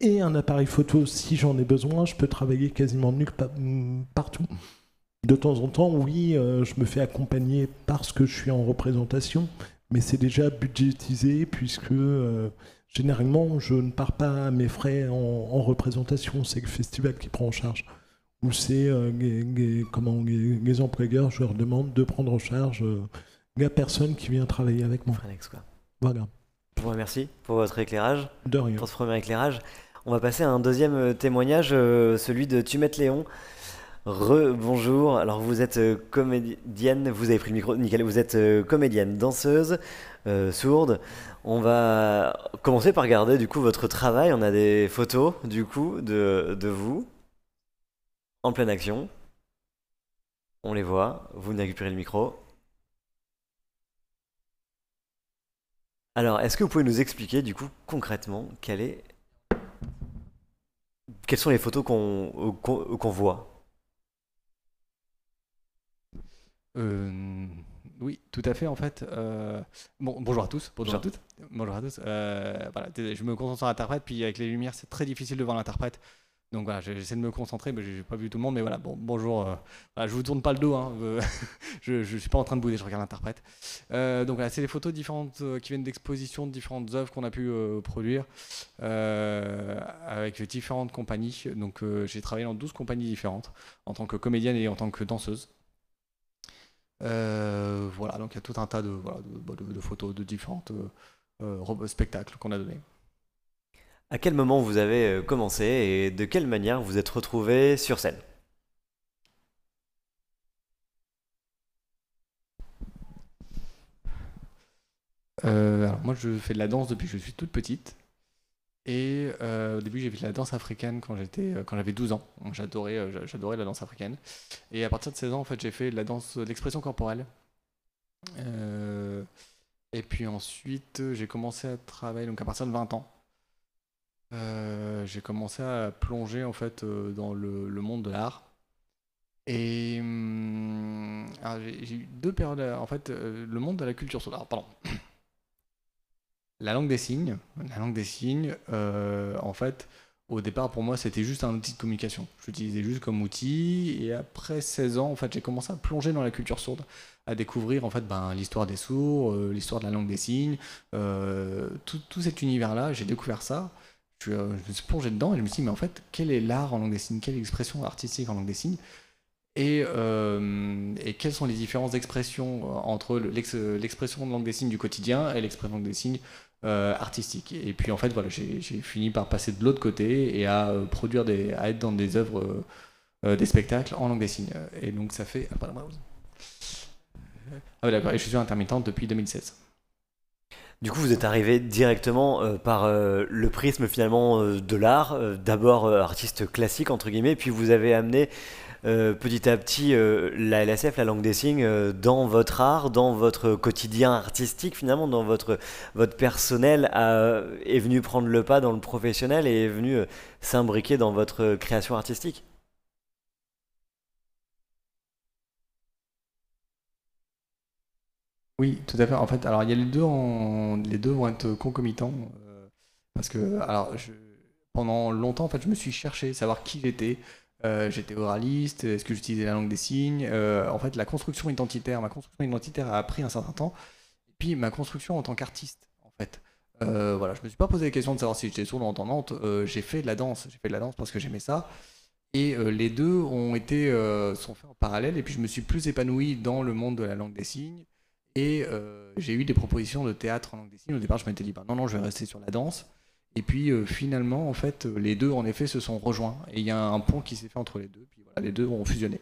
et un appareil photo, si j'en ai besoin, je peux travailler quasiment partout. De temps en temps, oui, je me fais accompagner parce que je suis en représentation, mais c'est déjà budgétisé puisque généralement je ne pars pas à mes frais en représentation, c'est le festival qui prend en charge. Ou c'est les employeurs, je leur demande de prendre en charge la personne qui vient travailler avec moi. Frenex, quoi. Voilà. Je vous remercie pour votre éclairage, De rien. pour ce premier éclairage. On va passer à un deuxième témoignage, celui de Tumette Léon. Bonjour, alors vous êtes comédienne, vous avez pris le micro, nickel, vous êtes comédienne, danseuse, sourde. On va commencer par regarder du coup votre travail, on a des photos du coup de vous en pleine action. On les voit, vous récupérez le micro. Alors, est-ce que vous pouvez nous expliquer du coup concrètement quelles sont les photos qu'on voit? Oui, tout à fait. En fait, bonjour à tous, bonjour à Bonjour. toutes, bonjour à tous. Voilà, je me concentre sur l'interprète, puis avec les lumières, c'est très difficile de voir l'interprète. Donc voilà, j'essaie de me concentrer, mais j'ai pas vu tout le monde. Mais voilà, bonjour. Voilà, je vous tourne pas le dos, hein, je suis pas en train de bouder, je regarde l'interprète. Donc voilà, c'est des photos différentes qui viennent d'expositions de différentes œuvres qu'on a pu produire avec différentes compagnies. Donc j'ai travaillé dans 12 compagnies différentes en tant que comédienne et en tant que danseuse. Voilà, donc il y a tout un tas de photos de différentes spectacles qu'on a donnés. À quel moment vous avez commencé et de quelle manière vous êtes retrouvé sur scène? Alors moi je fais de la danse depuis que je suis toute petite. Et au début j'ai fait de la danse africaine quand j'avais 12 ans. Donc, j'adorais la danse africaine. Et à partir de 16 ans en fait j'ai fait de la danse, de l'expression corporelle. Et puis ensuite j'ai commencé à travailler, donc à partir de 20 ans. J'ai commencé à plonger en fait dans le monde de l'art. Et alors, j'ai eu 2 périodes. En fait, le monde de la culture sourde. Alors, pardon. La langue des signes. En fait, au départ, pour moi, c'était juste un outil de communication. Je l'utilisais juste comme outil. Et après 16 ans, en fait, j'ai commencé à plonger dans la culture sourde, à découvrir en fait, l'histoire des sourds, l'histoire de la langue des signes, tout cet univers-là. J'ai découvert ça. Je me suis plongé dedans et je me suis dit, mais en fait, quel est l'art en langue des signes? Quelle est l'expression artistique en langue des signes? Et quelles sont les différentes expressions entre l'expression de langue des signes du quotidien et l'expression des signes artistique. Et puis en fait, voilà, j'ai fini par passer de l'autre côté et à être dans des œuvres, des spectacles en langue des signes. Et donc ça fait... Ah d'accord, et je suis intermittente depuis 2016. Du coup, vous êtes arrivé directement par le prisme finalement de l'art, d'abord artiste classique entre guillemets, puis vous avez amené petit à petit la LSF, la langue des signes, dans votre art, dans votre quotidien artistique finalement, dans votre personnel est venu prendre le pas dans le professionnel et est venu s'imbriquer dans votre création artistique. Oui, tout à fait. En fait, alors il y a les deux vont être concomitants parce que pendant longtemps en fait je me suis cherché, savoir qui j'étais. J'étais oraliste. Est-ce que j'utilisais la langue des signes? En fait, ma construction identitaire a pris un certain temps. Et puis ma construction en tant qu'artiste, en fait. Voilà, je me suis pas posé la question de savoir si j'étais sourd ou entendante. J'ai fait de la danse. J'ai fait de la danse parce que j'aimais ça. Et les deux sont faits en parallèle. Et puis je me suis plus épanoui dans le monde de la langue des signes. Et j'ai eu des propositions de théâtre en langue des signes. Au départ, je m'étais dit, non, je vais rester sur la danse. Et puis finalement, en fait, les deux, en effet, se sont rejoints. Et il y a un pont qui s'est fait entre les deux. Puis voilà, les deux ont fusionné.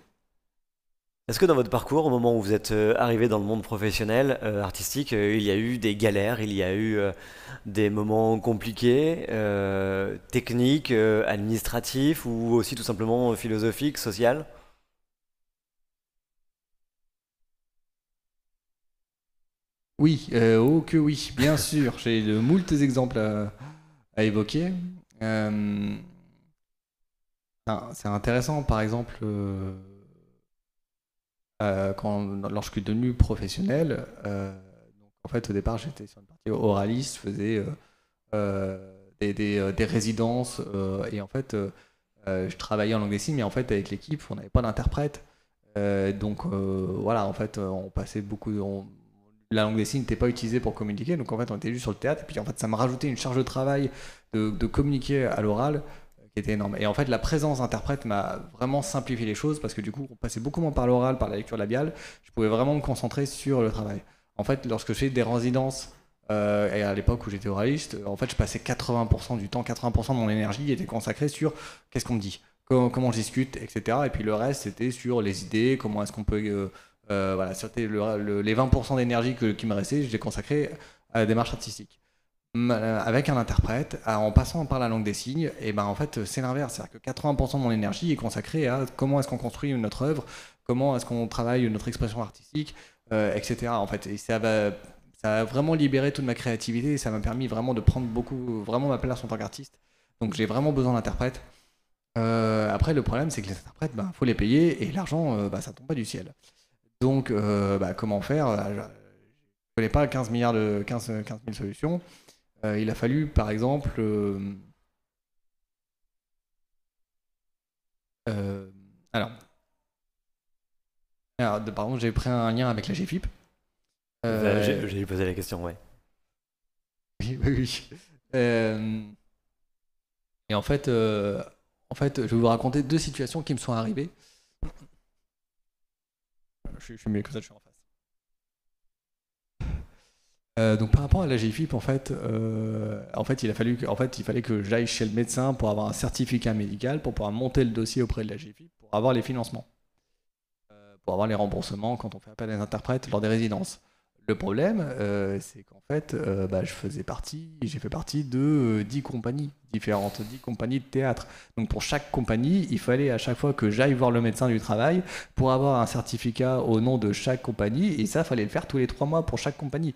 Est-ce que dans votre parcours, au moment où vous êtes arrivé dans le monde professionnel, artistique, il y a eu des galères, il y a eu des moments compliqués, techniques, administratifs ou aussi tout simplement philosophiques, sociaux? Oui, oh que oui, bien sûr. J'ai de moultes exemples à évoquer. C'est intéressant, par exemple, lorsque je suis devenu professionnel, donc, en fait, au départ, j'étais sur une partie oraliste, je faisais des résidences, et en fait, je travaillais en langue des signes, mais en fait, avec l'équipe, on n'avait pas d'interprète. Donc, voilà, en fait, on passait beaucoup... la langue des signes n'était pas utilisée pour communiquer, donc en fait on était juste sur le théâtre, et puis en fait ça me rajoutait une charge de travail de communiquer à l'oral qui était énorme. Et en fait la présence d'interprète m'a vraiment simplifié les choses, parce que du coup on passait beaucoup moins par l'oral, par la lecture labiale, je pouvais vraiment me concentrer sur le travail. En fait lorsque je faisais des résidences, et à l'époque où j'étais oraliste, en fait je passais 80% du temps, 80% de mon énergie était consacrée sur qu'est-ce qu'on me dit, comment je discute, etc. Et puis le reste c'était sur les idées, comment est-ce qu'on peut... voilà, c'était les 20% d'énergie qui me restait, je l'ai consacré à la démarche artistique. Avec un interprète, en passant par la langue des signes, et ben en fait c'est l'inverse, c'est-à-dire que 80% de mon énergie est consacrée à comment est-ce qu'on construit notre œuvre, comment est-ce qu'on travaille notre expression artistique, etc. En fait, et ça a vraiment libéré toute ma créativité, et ça m'a permis vraiment de prendre vraiment ma place en tant qu'artiste. Donc j'ai vraiment besoin d'interprètes. Après le problème c'est que les interprètes, faut les payer, et l'argent, ça tombe pas du ciel. Donc, comment faire? Je ne connais pas 15 000 solutions. Il a fallu, par exemple... pardon, j'ai pris un lien avec la GFIP. J'ai posé la question, ouais. Oui. Et en fait, je vais vous raconter 2 situations qui me sont arrivées. Je suis mieux que ça, je suis en face. Donc par rapport à la GFIP, il fallait que j'aille chez le médecin pour avoir un certificat médical, pour pouvoir monter le dossier auprès de la GFIP, pour avoir les financements, pour avoir les remboursements quand on fait appel à des interprètes lors des résidences. Le problème, c'est qu'en fait, j'ai fait partie de 10 compagnies différentes, 10 compagnies de théâtre. Donc pour chaque compagnie, il fallait à chaque fois que j'aille voir le médecin du travail pour avoir un certificat au nom de chaque compagnie, et ça, fallait le faire tous les 3 mois pour chaque compagnie.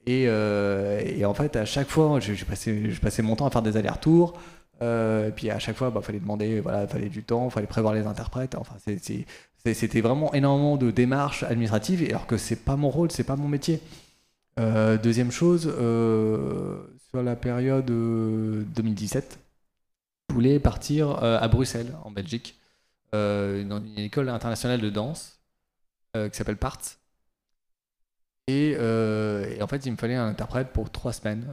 Et en fait, à chaque fois, je passais mon temps à faire des allers-retours, et puis à chaque fois, fallait demander, voilà, fallait du temps, fallait prévoir les interprètes, enfin, c'était vraiment énormément de démarches administratives, alors que c'est pas mon rôle, c'est pas mon métier. Deuxième chose, sur la période 2017, je voulais partir à Bruxelles, en Belgique, dans une école internationale de danse qui s'appelle PARTS. Et en fait, il me fallait un interprète pour 3 semaines,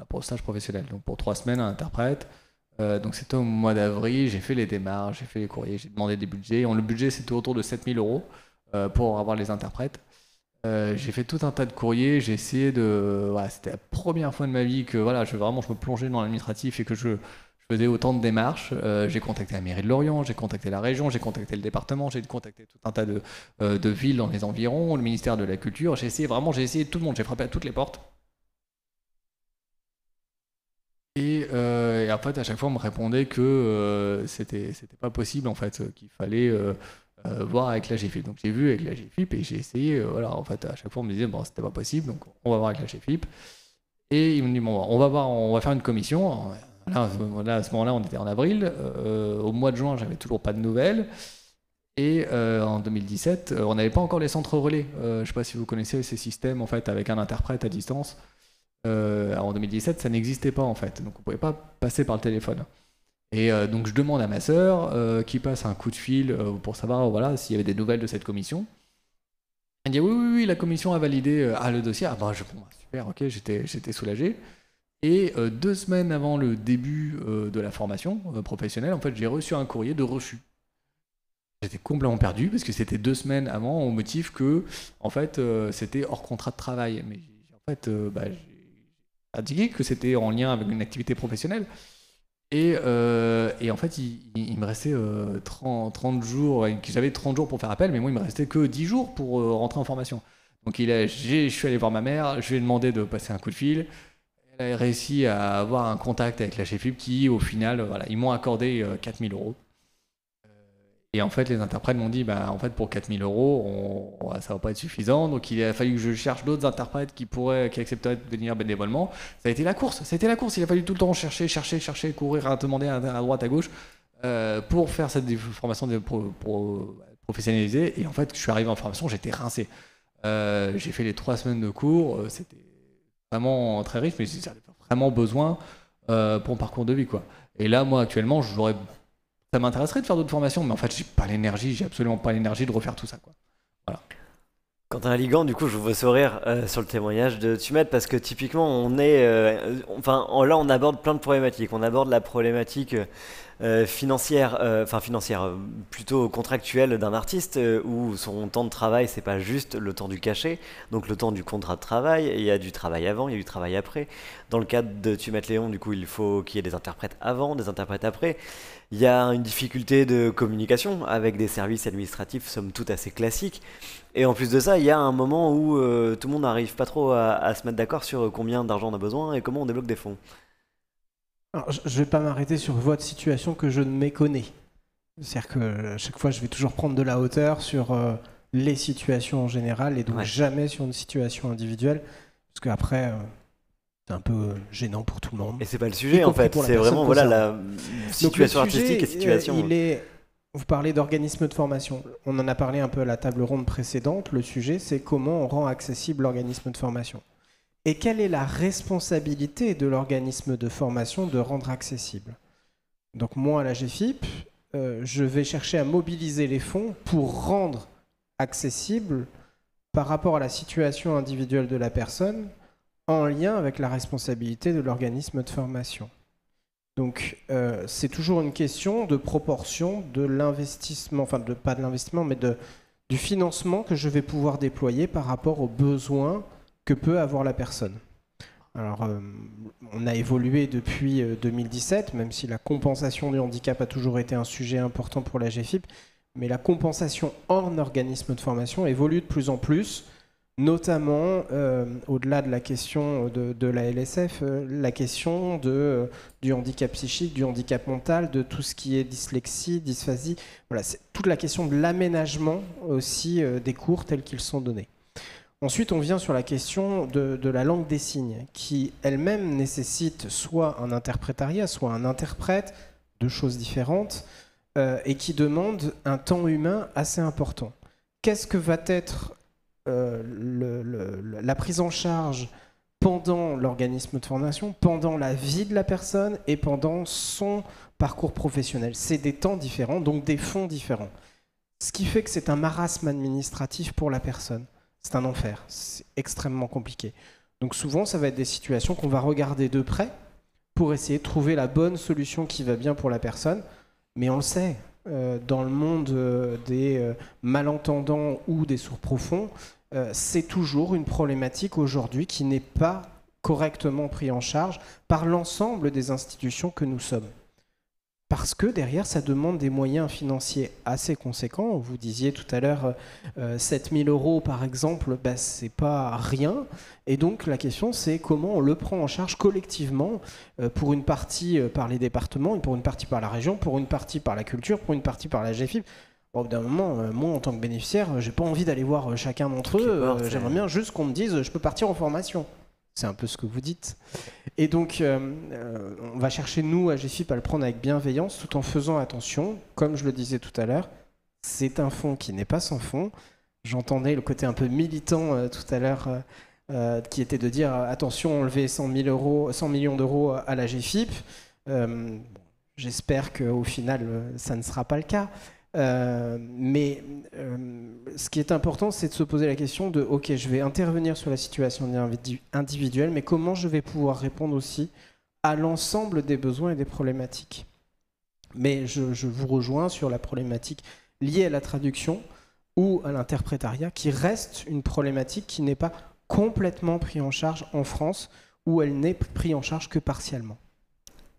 pour le stage professionnel. Donc pour 3 semaines, un interprète. Donc c'était au mois d'avril, j'ai fait les démarches, j'ai fait les courriers, j'ai demandé des budgets. Le budget c'était autour de 7 000 € pour avoir les interprètes. J'ai fait tout un tas de courriers, j'ai essayé de... c'était la première fois de ma vie que je me plongeais dans l'administratif et que je faisais autant de démarches. J'ai contacté la mairie de Lorient, j'ai contacté la région, j'ai contacté le département, j'ai contacté tout un tas de villes dans les environs, le ministère de la Culture. J'ai essayé tout le monde, j'ai frappé à toutes les portes. Et en fait, à chaque fois, on me répondait que c'était pas possible, en fait, qu'il fallait voir avec la GFIP. Donc j'ai vu avec la GFIP et j'ai essayé. En fait, à chaque fois, on me disait c'était pas possible, donc on va voir avec la GFIP. Et ils me disent on va voir, on va faire une commission. Là, à ce moment-là, on était en avril. Au mois de juin, j'avais toujours pas de nouvelles. Et en 2017, on n'avait pas encore les centres relais. Je sais pas si vous connaissez ces systèmes, en fait, avec un interprète à distance. En 2017, ça n'existait pas en fait, donc on pouvait pas passer par le téléphone. Et donc je demande à ma sœur qui passe un coup de fil pour savoir s'il y avait des nouvelles de cette commission. Elle dit oui, la commission a validé le dossier. Super, ok, j'étais soulagé. Et 2 semaines avant le début de la formation professionnelle, en fait, j'ai reçu un courrier de refus. J'étais complètement perdu parce que c'était 2 semaines avant, au motif que en fait c'était hors contrat de travail. Mais en fait, j'ai indiqué que c'était en lien avec une activité professionnelle. Et en fait, il me restait 30 jours, j'avais 30 jours pour faire appel, mais moi, il me restait que 10 jours pour rentrer en formation. Donc, je suis allé voir ma mère, je lui ai demandé de passer un coup de fil. Elle a réussi à avoir un contact avec la GFIP qui, au final, ils m'ont accordé 4 000 €. Et en fait, les interprètes m'ont dit, en fait, pour 4 000 €, ça va pas être suffisant. Donc, il a fallu que je cherche d'autres interprètes qui accepteraient de venir bénévolement. Ça a été la course. Il a fallu tout le temps chercher, courir, à demander à droite, à gauche, pour faire cette formation professionnalisée. Et en fait, je suis arrivé en formation, j'étais rincé. J'ai fait les 3 semaines de cours. C'était vraiment très riche, mais j'avais vraiment besoin pour mon parcours de vie, quoi. Et là, moi, actuellement, ça m'intéresserait de faire d'autres formations, mais en fait, j'ai absolument pas l'énergie de refaire tout ça, quoi. Voilà. Quentin Ligan, du coup, je vous veux sourire sur le témoignage de Tumette parce que typiquement, là, on aborde plein de problématiques. On aborde la problématique financière, plutôt contractuelle d'un artiste où son temps de travail, c'est pas juste le temps du cachet, donc le temps du contrat de travail. Il y a du travail avant, il y a du travail après. Dans le cadre de Tumette Léon, du coup, il faut qu'il y ait des interprètes avant, des interprètes après. Il y a une difficulté de communication avec des services administratifs, somme toute assez classiques. Et en plus de ça, il y a un moment où tout le monde n'arrive pas trop à se mettre d'accord sur combien d'argent on a besoin et comment on débloque des fonds. Alors, je ne vais pas m'arrêter sur votre situation que je ne méconnais. C'est-à-dire que à chaque fois, je vais toujours prendre de la hauteur sur les situations en général et donc jamais sur une situation individuelle. Parce qu'après, c'est un peu gênant pour tout le monde. Et c'est pas le sujet en fait, c'est vraiment la situation artistique et situation. Vous parlez d'organismes de formation. On en a parlé un peu à la table ronde précédente. Le sujet, c'est comment on rend accessible l'organisme de formation. Et quelle est la responsabilité de l'organisme de formation de rendre accessible? Donc moi, à la GFIP, je vais chercher à mobiliser les fonds pour rendre accessible par rapport à la situation individuelle de la personne en lien avec la responsabilité de l'organisme de formation. Donc, c'est toujours une question de proportion de l'investissement, enfin, pas de l'investissement, mais du financement que je vais pouvoir déployer par rapport aux besoins que peut avoir la personne. Alors, on a évolué depuis 2017, même si la compensation du handicap a toujours été un sujet important pour la GFIP, mais la compensation hors organisme de formation évolue de plus en plus, notamment, au-delà de la question de la LSF, la question du handicap psychique, du handicap mental, de tout ce qui est dyslexie, dysphasie. Voilà, c'est toute la question de l'aménagement aussi des cours tels qu'ils sont donnés. Ensuite, on vient sur la question de la langue des signes, qui elle-même nécessite soit un interprétariat, soit un interprète, deux choses différentes, et qui demande un temps humain assez important. Qu'est-ce que va être la prise en charge pendant l'organisme de formation, pendant la vie de la personne et pendant son parcours professionnel? C'est des temps différents, donc des fonds différents. Ce qui fait que c'est un marasme administratif pour la personne. C'est un enfer, c'est extrêmement compliqué. Donc souvent, ça va être des situations qu'on va regarder de près pour essayer de trouver la bonne solution qui va bien pour la personne. Mais on le sait, dans le monde des malentendants ou des sourds profonds, c'est toujours une problématique aujourd'hui qui n'est pas correctement prise en charge par l'ensemble des institutions que nous sommes. Parce que derrière, ça demande des moyens financiers assez conséquents. Vous disiez tout à l'heure 7 000 € par exemple, c'est pas rien. Et donc la question, c'est comment on le prend en charge collectivement, pour une partie par les départements, pour une partie par la région, pour une partie par la culture, pour une partie par la GFIP. Bon, d'un moment, moi en tant que bénéficiaire, j'ai pas envie d'aller voir chacun d'entre eux. J'aimerais bien juste qu'on me dise je peux partir en formation. C'est un peu ce que vous dites. Et donc, on va chercher, nous, à GFIP, à le prendre avec bienveillance, tout en faisant attention. Comme je le disais tout à l'heure, c'est un fonds qui n'est pas sans fond. J'entendais le côté un peu militant tout à l'heure, qui était de dire attention, enlever 100 millions d'euros à la GFIP. J'espère qu'au final, ça ne sera pas le cas. Mais ce qui est important, c'est de se poser la question de ok, je vais intervenir sur la situation individuelle, mais comment je vais pouvoir répondre aussi à l'ensemble des besoins et des problématiques. Mais je vous rejoins sur la problématique liée à la traduction ou à l'interprétariat, qui reste une problématique qui n'est pas complètement prise en charge en France, ou elle n'est prise en charge que partiellement.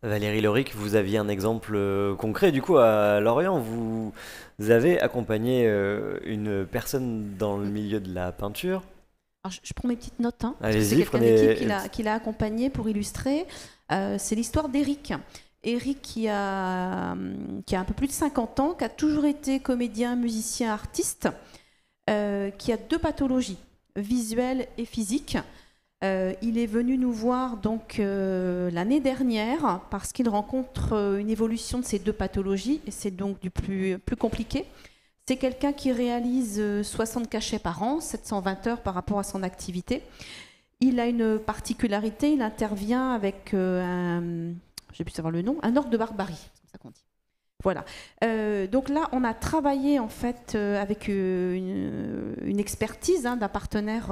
Valérie Loric, vous aviez un exemple concret du coup à Lorient. Vous avez accompagné une personne dans le milieu de la peinture. Alors, je prends mes petites notes. Allez-y, c'est quelqu'un d'équipe qui l'a accompagné pour illustrer. C'est l'histoire d'Éric. Éric qui a un peu plus de 50 ans, qui a toujours été comédien, musicien, artiste, qui a 2 pathologies, visuelle et physique. Il est venu nous voir donc l'année dernière parce qu'il rencontre une évolution de ces 2 pathologies et c'est donc du plus compliqué. C'est quelqu'un qui réalise 60 cachets par an, 720 heures par rapport à son activité. Il a une particularité, il intervient avec je vais plus savoir le nom, un orgue de barbarie, c'est comme ça qu'on dit. Voilà. Donc là, on a travaillé en fait avec une expertise d'un partenaire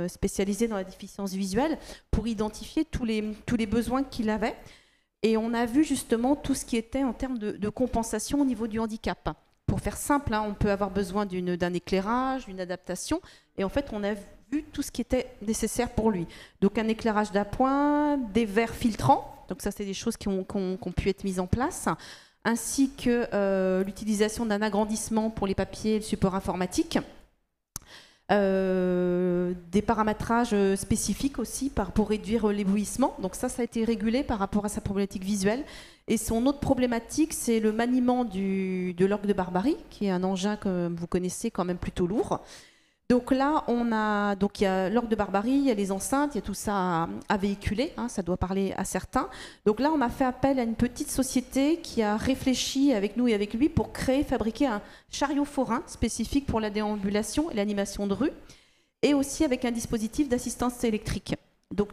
spécialisé dans la déficience visuelle pour identifier tous les besoins qu'il avait. Et on a vu justement tout ce qui était en termes de compensation au niveau du handicap. Pour faire simple, on peut avoir besoin d'un éclairage, d'une adaptation. Et en fait, on a vu tout ce qui était nécessaire pour lui. Donc un éclairage d'appoint, des verres filtrants. Donc ça, c'est des choses qui ont pu être mises en place. Ainsi que l'utilisation d'un agrandissement pour les papiers et le support informatique. Des paramétrages spécifiques aussi pour réduire l'éblouissement. Donc ça a été régulé par rapport à sa problématique visuelle. Et son autre problématique, c'est le maniement de l'orgue de Barbarie, qui est un engin que vous connaissez quand même plutôt lourd. Donc là, il y a l'orgue de Barbarie, il y a les enceintes, il y a tout ça à véhiculer, ça doit parler à certains. Donc là, on a fait appel à une petite société qui a réfléchi avec nous et avec lui pour fabriquer un chariot forain spécifique pour la déambulation et l'animation de rue, et aussi avec un dispositif d'assistance électrique. Donc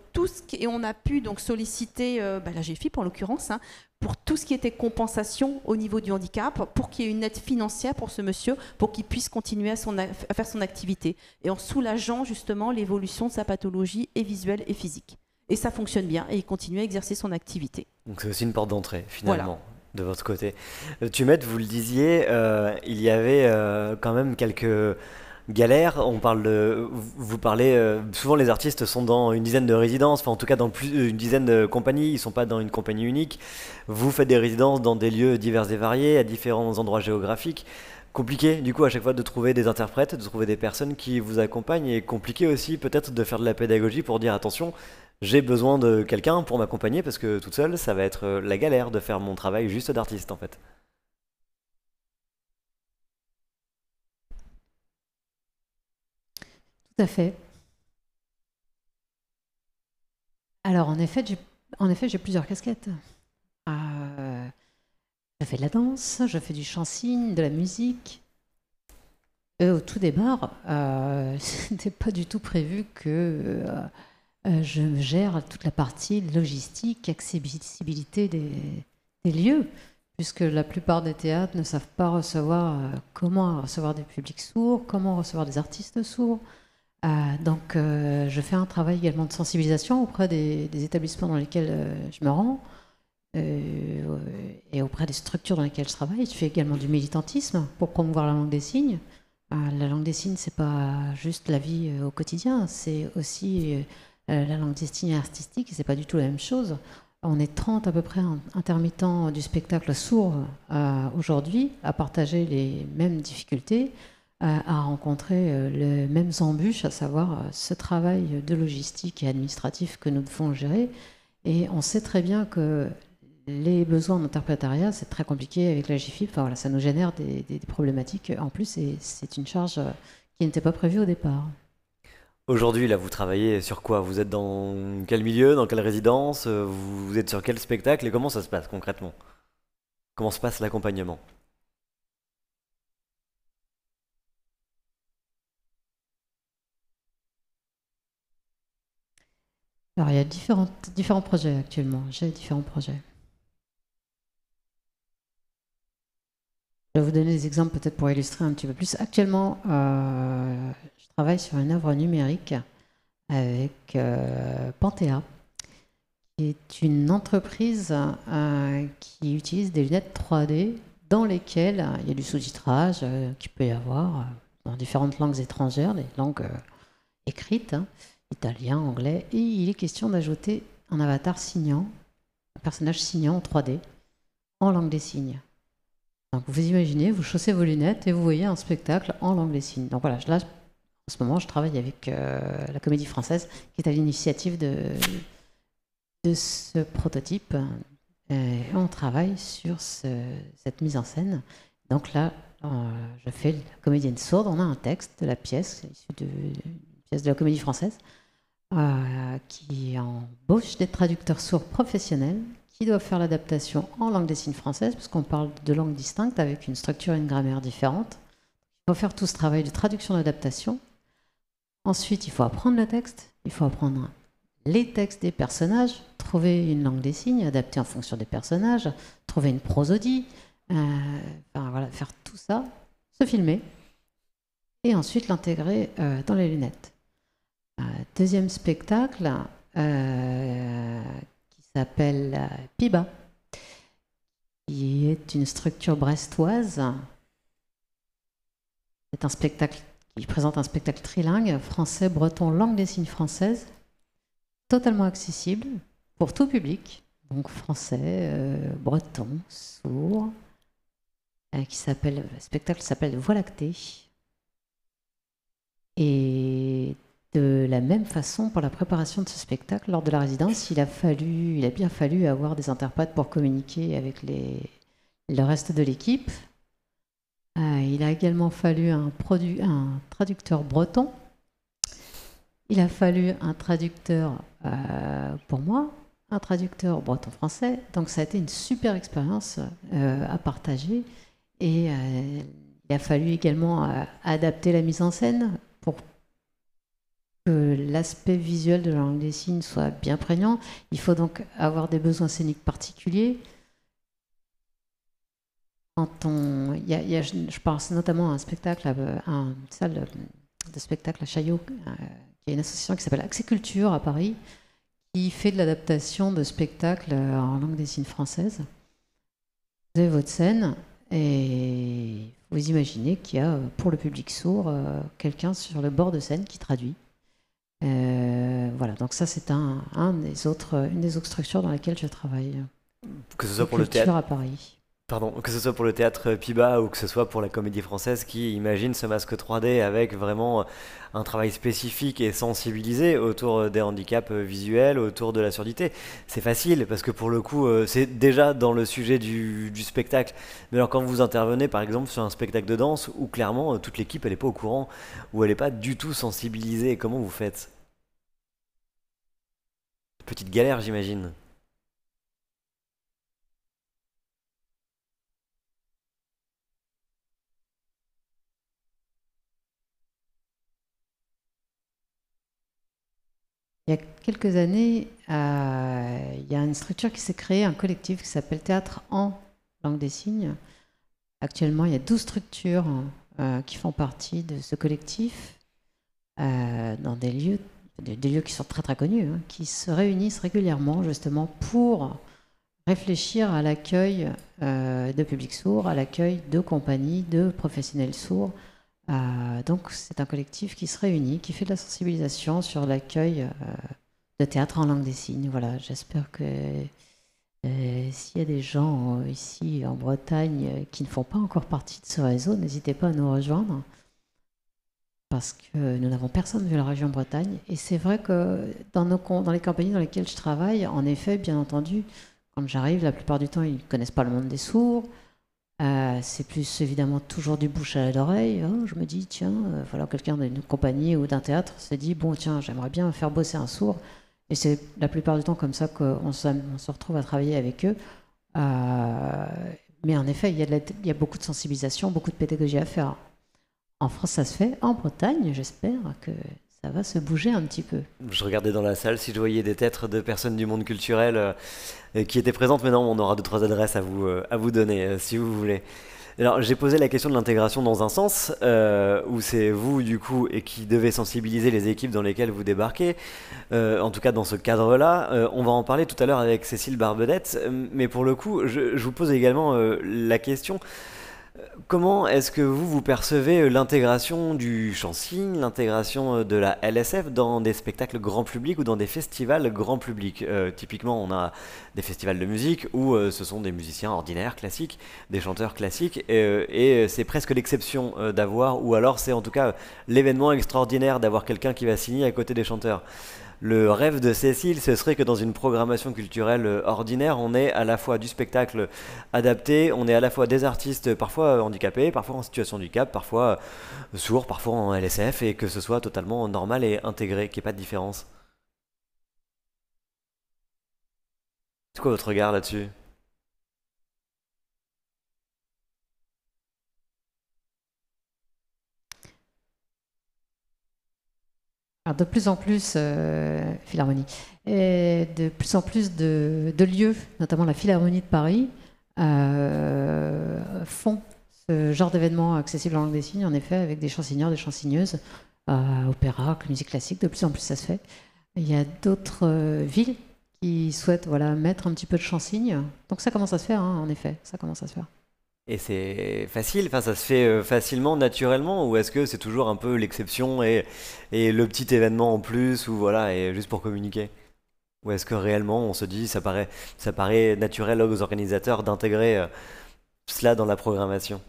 et on a pu donc solliciter la GFIP en l'occurrence, pour tout ce qui était compensation au niveau du handicap, pour qu'il y ait une aide financière pour ce monsieur, pour qu'il puisse continuer à faire son activité, et en soulageant justement l'évolution de sa pathologie et visuelle et physique. Et ça fonctionne bien, et il continue à exercer son activité. Donc c'est aussi une porte d'entrée, finalement, de votre côté. Tumette, vous le disiez, il y avait quand même quelques galère, vous parlez, souvent les artistes sont dans une dizaine de résidences, enfin en tout cas dans une dizaine de compagnies, ils ne sont pas dans une compagnie unique. Vous faites des résidences dans des lieux divers et variés, à différents endroits géographiques. Compliqué du coup à chaque fois de trouver des interprètes, de trouver des personnes qui vous accompagnent, et compliqué aussi peut-être de faire de la pédagogie pour dire attention, j'ai besoin de quelqu'un pour m'accompagner parce que toute seule ça va être la galère de faire mon travail juste d'artiste en fait. Tout à fait. Alors, en effet, j'ai plusieurs casquettes. Je fais de la danse, je fais du chant-cygne, de la musique. Au tout départ, ce n'était pas du tout prévu que je gère toute la partie logistique, accessibilité des lieux, puisque la plupart des théâtres ne savent pas comment recevoir des publics sourds, comment recevoir des artistes sourds. Donc, je fais un travail également de sensibilisation auprès des établissements dans lesquels je me rends et auprès des structures dans lesquelles je travaille. Je fais également du militantisme pour promouvoir la langue des signes. La langue des signes, c'est pas juste la vie au quotidien, c'est aussi la langue des signes artistique, et c'est pas du tout la même chose. On est 30 à peu près intermittents du spectacle sourd aujourd'hui à partager les mêmes difficultés, à rencontrer les mêmes embûches, à savoir ce travail de logistique et administratif que nous devons gérer. Et on sait très bien que les besoins d'interprétariat, c'est très compliqué avec la GFIP. Enfin, voilà, ça nous génère des problématiques en plus, et c'est une charge qui n'était pas prévue au départ. Aujourd'hui, là, vous travaillez sur quoi? Vous êtes dans quel milieu, dans quelle résidence? Vous êtes sur quel spectacle et comment ça se passe concrètement? Comment se passe l'accompagnement? Alors, il y a différents projets actuellement. J'ai différents projets. Je vais vous donner des exemples peut-être pour illustrer un petit peu plus. Actuellement, je travaille sur une œuvre numérique avec Panthéa, qui est une entreprise qui utilise des lunettes 3D dans lesquelles il y a du sous-titrage qu'il peut y avoir dans différentes langues étrangères, des langues écrites, italien, anglais, et il est question d'ajouter un avatar signant, un personnage signant en 3D, en langue des signes. Donc vous imaginez, vous chaussez vos lunettes et vous voyez un spectacle en langue des signes. Donc voilà, là, en ce moment, je travaille avec la Comédie Française, qui est à l'initiative de ce prototype. Et on travaille sur cette mise en scène. Donc là, je fais la comédienne sourde. On a un texte de la pièce, issu d'une pièce de la Comédie Française, qui embauche des traducteurs sourds professionnels qui doivent faire l'adaptation en langue des signes française, parce qu'on parle de langues distinctes avec une structure et une grammaire différentes. Il faut faire tout ce travail de traduction d'adaptation. Ensuite, il faut apprendre le texte, il faut apprendre les textes des personnages, trouver une langue des signes adaptée en fonction des personnages, trouver une prosodie, Enfin, voilà, faire tout ça, se filmer, et ensuite l'intégrer dans les lunettes. Deuxième spectacle qui s'appelle PIBA, qui est une structure brestoise. C'est un spectacle qui présente un spectacle trilingue, français, breton, langue des signes française, totalement accessible pour tout public, donc français, breton, sourd, le spectacle s'appelle Voie lactée. Et de la même façon, pour la préparation de ce spectacle, lors de la résidence, il a bien fallu avoir des interprètes pour communiquer avec le reste de l'équipe. Il a également fallu un traducteur breton. Il a fallu un traducteur pour moi, un traducteur breton-français. Donc ça a été une super expérience à partager. Et il a fallu également adapter la mise en scène pour que l'aspect visuel de la langue des signes soit bien prégnant. Il faut donc avoir des besoins scéniques particuliers. Je pense notamment à un spectacle, à une salle de spectacle à Chaillot, qui est une association qui s'appelle Accès-Culture à Paris, qui fait de l'adaptation de spectacles en langue des signes française. Vous avez votre scène et vous imaginez qu'il y a pour le public sourd quelqu'un sur le bord de scène qui traduit. Voilà, donc ça c'est une des autres structures dans lesquelles je travaille. Que ce soit pour le théâtre à Paris. Pardon, que ce soit pour le théâtre PIBA ou que ce soit pour la Comédie Française qui imagine ce masque 3D avec vraiment un travail spécifique et sensibilisé autour des handicaps visuels, autour de la surdité. C'est facile parce que pour le coup, c'est déjà dans le sujet du spectacle. Mais alors quand vous intervenez par exemple sur un spectacle de danse où clairement toute l'équipe elle n'est pas au courant, où elle n'est pas du tout sensibilisée, comment vous faites? Petite galère j'imagine. Il y a quelques années, il y a une structure qui s'est créée, un collectif qui s'appelle Théâtre en langue des signes. Actuellement, il y a 12 structures qui font partie de ce collectif, dans des lieux qui sont très très connus, qui se réunissent régulièrement justement pour réfléchir à l'accueil de publics sourds, à l'accueil de compagnies, de professionnels sourds. Donc c'est un collectif qui se réunit, qui fait de la sensibilisation sur l'accueil de théâtre en langue des signes. Voilà, j'espère que s'il y a des gens ici en Bretagne qui ne font pas encore partie de ce réseau, n'hésitez pas à nous rejoindre, parce que nous n'avons personne de la région Bretagne. Et c'est vrai que dans les compagnies dans lesquelles je travaille, en effet, bien entendu, quand j'arrive, la plupart du temps, ils ne connaissent pas le monde des sourds. C'est plus évidemment toujours du bouche à l'oreille. Oh, je me dis, tiens, voilà, quelqu'un d'une compagnie ou d'un théâtre se dit, bon, tiens, j'aimerais bien faire bosser un sourd. Et c'est la plupart du temps comme ça qu'on se retrouve à travailler avec eux. Mais en effet, il y a beaucoup de sensibilisation, beaucoup de pédagogie à faire. En France, ça se fait. En Bretagne, j'espère que ça va se bouger un petit peu. Je regardais dans la salle si je voyais des têtes de personnes du monde culturel qui étaient présentes, mais non, on aura 2-3 adresses à vous donner si vous voulez. Alors j'ai posé la question de l'intégration dans un sens où c'est vous du coup et qui devez sensibiliser les équipes dans lesquelles vous débarquez, en tout cas dans ce cadre-là. On va en parler tout à l'heure avec Cécile Barbedette, mais pour le coup je vous pose également la question. Comment est-ce que vous percevez l'intégration du chant-signe, l'intégration de la LSF dans des spectacles grand public ou dans des festivals grand public? Typiquement, on a des festivals de musique où ce sont des musiciens ordinaires, classiques, des chanteurs classiques, et c'est presque l'exception d'avoir, ou alors c'est en tout cas l'événement extraordinaire d'avoir quelqu'un qui va signer à côté des chanteurs. Le rêve de Cécile, ce serait que dans une programmation culturelle ordinaire, on ait à la fois du spectacle adapté, on ait à la fois des artistes parfois handicapés, parfois en situation de handicap, parfois sourds, parfois en LSF, et que ce soit totalement normal et intégré, qu'il n'y ait pas de différence. C'est quoi votre regard là-dessus? Alors de plus en plus, Philharmonie, et de plus en plus de lieux, notamment la Philharmonie de Paris, font ce genre d'événements accessibles en langue des signes, en effet, avec des chansonnniers, des chansonneuses, opéra, musique classique, de plus en plus ça se fait. Il y a d'autres villes qui souhaitent mettre un petit peu de chansigne. Donc ça commence à se faire, en effet, ça commence à se faire. Et c'est facile, enfin ça se fait facilement, naturellement, ou est-ce que c'est toujours un peu l'exception et le petit événement en plus, ou voilà, et juste pour communiquer? Ou est-ce que réellement on se dit ça paraît naturel aux organisateurs d'intégrer cela dans la programmation?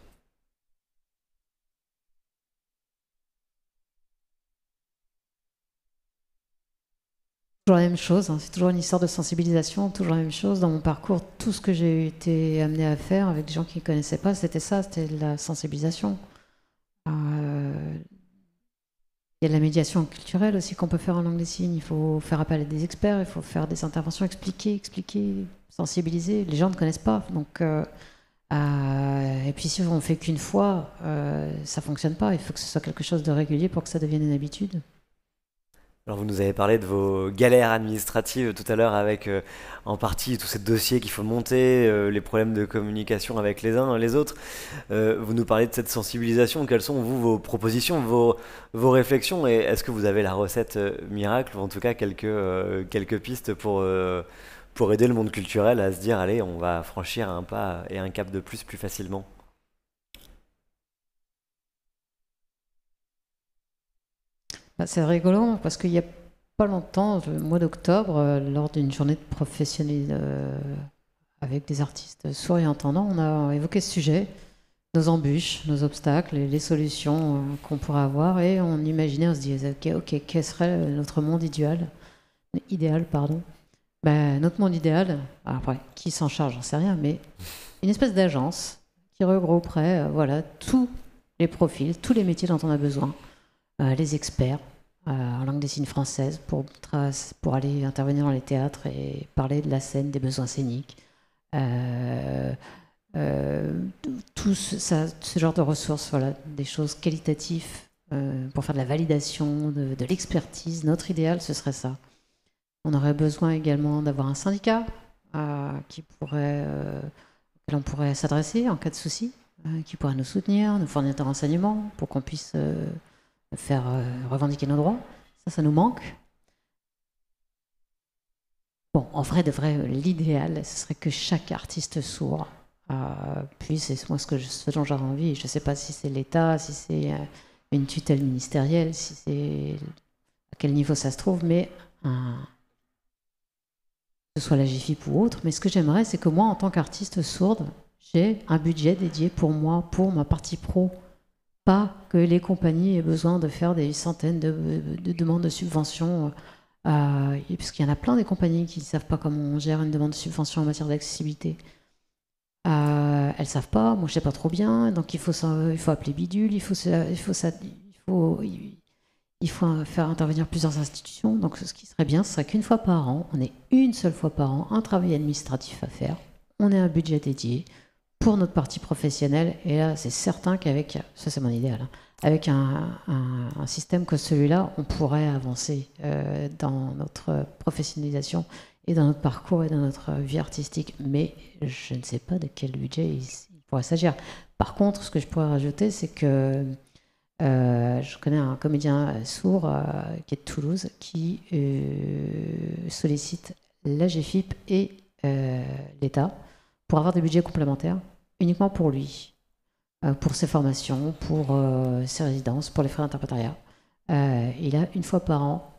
Toujours la même chose, c'est toujours une histoire de sensibilisation, toujours la même chose. Dans mon parcours, tout ce que j'ai été amenée à faire avec des gens qui ne connaissaient pas, c'était ça, c'était de la sensibilisation. Il y a de la médiation culturelle aussi qu'on peut faire en langue des signes. Il faut faire appel à des experts, il faut faire des interventions, expliquer, sensibiliser. Les gens ne connaissent pas. Donc, et puis si on ne fait qu'une fois, ça ne fonctionne pas. Il faut que ce soit quelque chose de régulier pour que ça devienne une habitude. Alors vous nous avez parlé de vos galères administratives tout à l'heure avec en partie tous ces dossiers qu'il faut monter, les problèmes de communication avec les uns et les autres. Vous nous parlez de cette sensibilisation. Quelles sont vos propositions, vos réflexions, et est-ce que vous avez la recette miracle, ou en tout cas quelques pistes pour aider le monde culturel à se dire allez, on va franchir un pas et un cap de plus facilement? C'est rigolo parce qu'il n'y a pas longtemps, le mois d'octobre, lors d'une journée de professionnels avec des artistes sourds et entendants, on a évoqué ce sujet, nos embûches, nos obstacles et les solutions qu'on pourrait avoir, et on imaginait, on se disait ok, quel serait notre monde idéal, notre monde idéal, après, qui s'en charge, j'en sais rien, mais une espèce d'agence qui regrouperait tous les profils, tous les métiers dont on a besoin. Les experts en langue des signes française pour aller intervenir dans les théâtres et parler de la scène, des besoins scéniques. Tout ce genre de ressources, des choses qualitatives pour faire de la validation, de l'expertise. Notre idéal, ce serait ça. On aurait besoin également d'avoir un syndicat auquel on pourrait s'adresser en cas de souci, qui pourrait nous soutenir, nous fournir des renseignements pour qu'on puisse faire revendiquer nos droits. Ça nous manque. Bon, en vrai, l'idéal, ce serait que chaque artiste sourd puisse, et moi ce dont j'aurais envie, je ne sais pas si c'est l'État, si c'est une tutelle ministérielle, si c'est à quel niveau ça se trouve, mais que ce soit la GIFIP ou autre, mais ce que j'aimerais, c'est que moi, en tant qu'artiste sourde, j'ai un budget dédié pour moi, pour ma partie pro. Pas que les compagnies aient besoin de faire des centaines de demandes de subventions, parce qu'il y en a plein des compagnies qui ne savent pas comment on gère une demande de subvention en matière d'accessibilité. Elles ne savent pas, moi je ne sais pas trop bien, donc il faut appeler bidule, il faut faire intervenir plusieurs institutions. Donc ce qui serait bien, ce serait qu'une fois par an, on ait une seule fois par an un travail administratif à faire, on ait un budget dédié pour notre partie professionnelle, et là c'est certain qu'avec, ça c'est mon idéal, avec un système comme celui-là, on pourrait avancer dans notre professionnalisation et dans notre parcours et dans notre vie artistique, mais je ne sais pas de quel budget il pourrait s'agir. Par contre, ce que je pourrais rajouter, c'est que je connais un comédien sourd qui est de Toulouse qui sollicite la GFIP et l'État pour avoir des budgets complémentaires uniquement pour lui, pour ses formations, pour ses résidences, pour les frais d'interprétariat. Il a une fois par an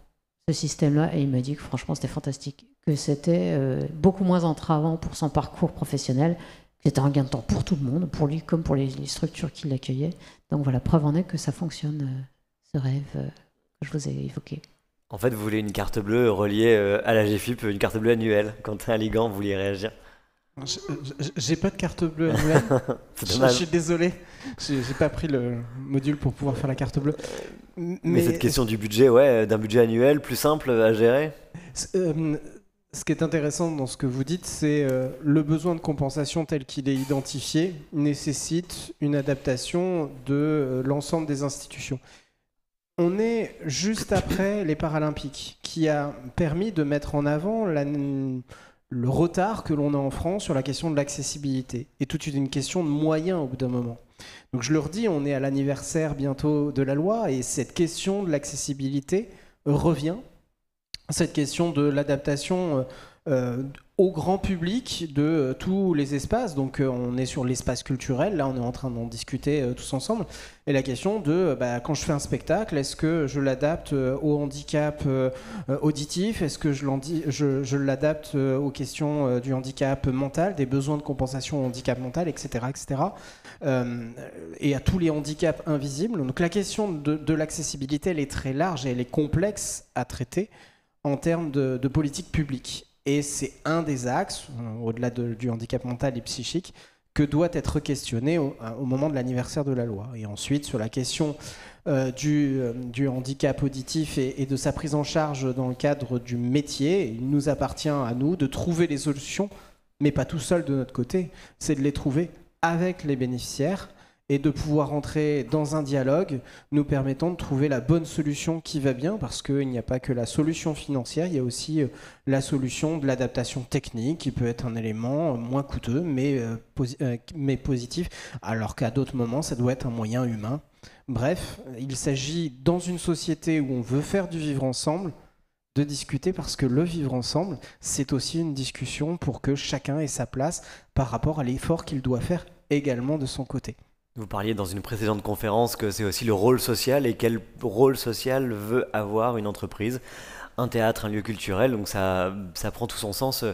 ce système-là, et il me dit que franchement c'était fantastique, que c'était beaucoup moins entravant pour son parcours professionnel, que c'était un gain de temps pour tout le monde, pour lui comme pour les structures qui l'accueillaient. Donc voilà, preuve en est que ça fonctionne, ce rêve que je vous ai évoqué. En fait, vous voulez une carte bleue reliée à la GFIP, une carte bleue annuelle. Quentin Aligan, vous vouliez réagir? J'ai pas de carte bleue annuelle. Je suis désolé, j'ai pas pris le module pour pouvoir faire la carte bleue. Mais cette question du budget, d'un budget annuel plus simple à gérer. Ce qui est intéressant dans ce que vous dites, c'est le besoin de compensation tel qu'il est identifié nécessite une adaptation de l'ensemble des institutions. On est juste après les Paralympiques, qui a permis de mettre en avant le retard que l'on a en France sur la question de l'accessibilité et toute une question de moyens au bout d'un moment. Donc je leur dis, on est à l'anniversaire bientôt de la loi et cette question de l'accessibilité revient, cette question de l'adaptation au grand public de tous les espaces. Donc on est sur l'espace culturel, là on est en train d'en discuter tous ensemble, et la question de quand je fais un spectacle, est-ce que je l'adapte au handicap auditif, est-ce que je l'adapte aux questions du handicap mental, des besoins de compensation au handicap mental, etc. Et à tous les handicaps invisibles. Donc la question de l'accessibilité, elle est très large et elle est complexe à traiter en termes de politique publique. Et c'est un des axes, au-delà du handicap mental et psychique, que doit être questionné au moment de l'anniversaire de la loi. Et ensuite, sur la question du handicap auditif et de sa prise en charge dans le cadre du métier, il nous appartient à nous de trouver les solutions, mais pas tout seul de notre côté, c'est de les trouver avec les bénéficiaires et de pouvoir entrer dans un dialogue nous permettant de trouver la bonne solution qui va bien, parce qu'il n'y a pas que la solution financière, il y a aussi la solution de l'adaptation technique qui peut être un élément moins coûteux mais positif, alors qu'à d'autres moments ça doit être un moyen humain. Bref, il s'agit dans une société où on veut faire du vivre ensemble de discuter, parce que le vivre ensemble c'est aussi une discussion pour que chacun ait sa place par rapport à l'effort qu'il doit faire également de son côté. Vous parliez dans une précédente conférence que c'est aussi le rôle social, et quel rôle social veut avoir une entreprise, un théâtre, un lieu culturel, donc ça prend tout son sens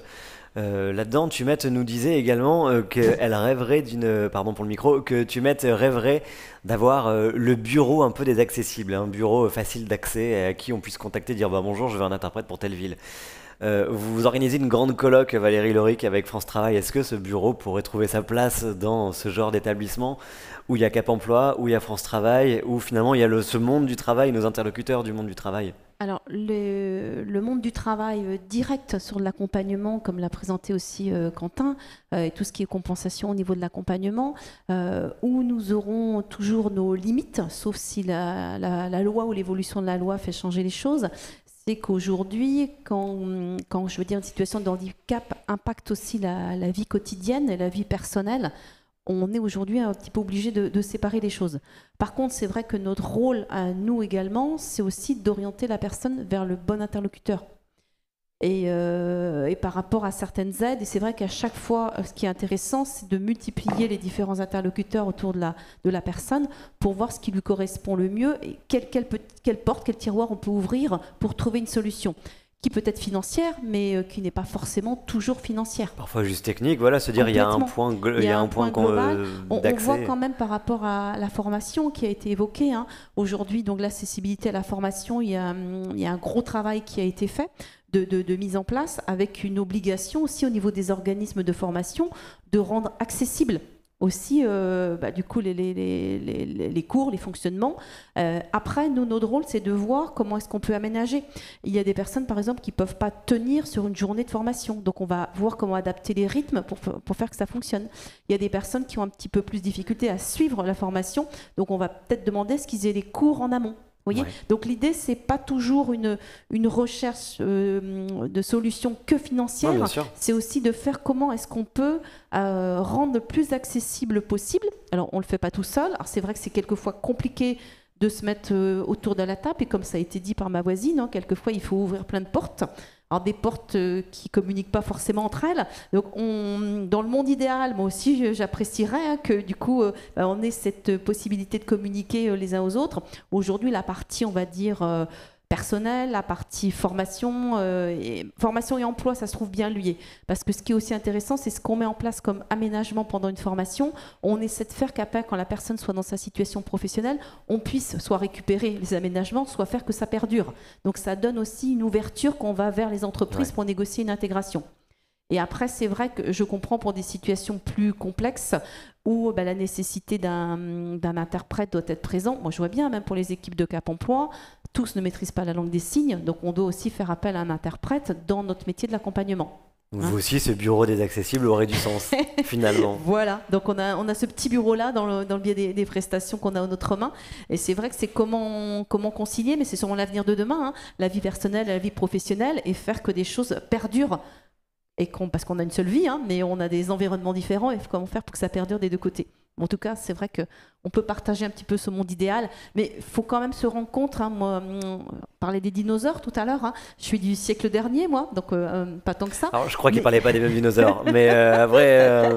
là-dedans. Tumette nous disait également qu'elle rêverait pardon pour le micro, que Tumette rêverait d'avoir le bureau un peu des accessibles, un bureau facile d'accès à qui on puisse contacter, dire bonjour, je veux un interprète pour telle ville. Vous organisez une grande colloque, Valérie Loric, avec France Travail. Est-ce que ce bureau pourrait trouver sa place dans ce genre d'établissement où il y a Cap Emploi, où il y a France Travail, où finalement il y a ce monde du travail, nos interlocuteurs du monde du travail? Alors, le monde du travail direct sur l'accompagnement, comme l'a présenté aussi Quentin, et tout ce qui est compensation au niveau de l'accompagnement, où nous aurons toujours nos limites, sauf si la loi ou l'évolution de la loi fait changer les choses. C'est qu'aujourd'hui, quand je veux dire une situation de handicap impacte aussi la vie quotidienne et la vie personnelle, on est aujourd'hui un petit peu obligé de séparer les choses. Par contre, c'est vrai que notre rôle à nous également, c'est aussi d'orienter la personne vers le bon interlocuteur. Et par rapport à certaines aides, et c'est vrai qu'à chaque fois, ce qui est intéressant, c'est de multiplier les différents interlocuteurs autour de la personne pour voir ce qui lui correspond le mieux et quelle porte, quel tiroir on peut ouvrir pour trouver une solution qui peut être financière, mais qui n'est pas forcément toujours financière. Parfois juste technique, voilà, se dire il y a un point global. On d'accès. voit quand même par rapport à la formation qui a été évoquée. Aujourd'hui, donc l'accessibilité à la formation, il y a un gros travail qui a été fait de mise en place, avec une obligation aussi au niveau des organismes de formation de rendre accessible aussi du coup les cours, les fonctionnements. Après, notre rôle, c'est de voir comment est-ce qu'on peut aménager. Il y a des personnes, par exemple, qui ne peuvent pas tenir sur une journée de formation. Donc, on va voir comment adapter les rythmes pour faire que ça fonctionne. Il y a des personnes qui ont un petit peu plus de difficulté à suivre la formation. Donc, on va peut-être demander ce qu'ils aient les cours en amont. Vous voyez ? Donc l'idée, c'est pas toujours une recherche de solutions que financière, c'est aussi de faire comment est-ce qu'on peut rendre le plus accessible possible. Alors on le fait pas tout seul, alors c'est vrai que c'est quelquefois compliqué de se mettre autour de la table, et comme ça a été dit par ma voisine, quelquefois il faut ouvrir plein de portes. Alors des portes qui ne communiquent pas forcément entre elles. Donc dans le monde idéal, moi aussi j'apprécierais que du coup on ait cette possibilité de communiquer les uns aux autres. Aujourd'hui, la partie, on va dire, personnelle, la partie formation et emploi, ça se trouve bien lié. Parce que ce qui est aussi intéressant, c'est ce qu'on met en place comme aménagement pendant une formation. On essaie de faire qu'après, quand la personne soit dans sa situation professionnelle, on puisse soit récupérer les aménagements, soit faire que ça perdure. Donc ça donne aussi une ouverture qu'on va vers les entreprises pour négocier une intégration. Et après, c'est vrai que je comprends pour des situations plus complexes où la nécessité d'un interprète doit être présent. Moi, je vois bien, même pour les équipes de Cap Emploi, tous ne maîtrisent pas la langue des signes, donc on doit aussi faire appel à un interprète dans notre métier de l'accompagnement. Vous aussi, ce bureau des accessibles aurait du sens, finalement. Voilà, donc on a ce petit bureau-là dans le biais des prestations qu'on a en notre main. Et c'est vrai que c'est comment concilier, mais c'est sûrement l'avenir de demain, la vie personnelle et la vie professionnelle, et faire que des choses perdurent parce qu'on a une seule vie, hein, mais on a des environnements différents et comment faire pour que ça perdure des deux côtés. En tout cas, c'est vrai qu'on peut partager un petit peu ce monde idéal, mais il faut quand même se rendre compte. Hein, moi, on parlait des dinosaures tout à l'heure. Hein, je suis du siècle dernier, moi, donc pas tant que ça. Alors, je crois qu'il ne parlait pas des mêmes dinosaures, mais après...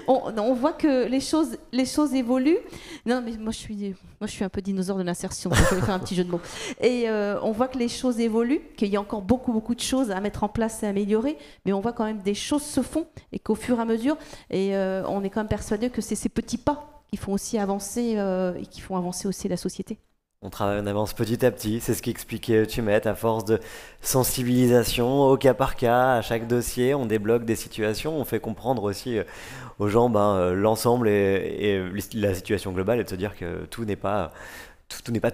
On voit que les choses évoluent. Non, mais moi, je suis un peu dinosaure de l'insertion, donc je vais faire un petit jeu de mots. Et on voit que les choses évoluent, qu'il y a encore beaucoup de choses à mettre en place et à améliorer, mais on voit quand même des choses se font et qu'au fur et à mesure, et on est quand même persuadé que c'est ces petits pas qui font aussi avancer et qui font avancer aussi la société. On avance petit à petit, c'est ce qu'expliquait Tumette, à force de sensibilisation au cas par cas, à chaque dossier, on débloque des situations, on fait comprendre aussi aux gens l'ensemble et la situation globale et de se dire que tout n'est pas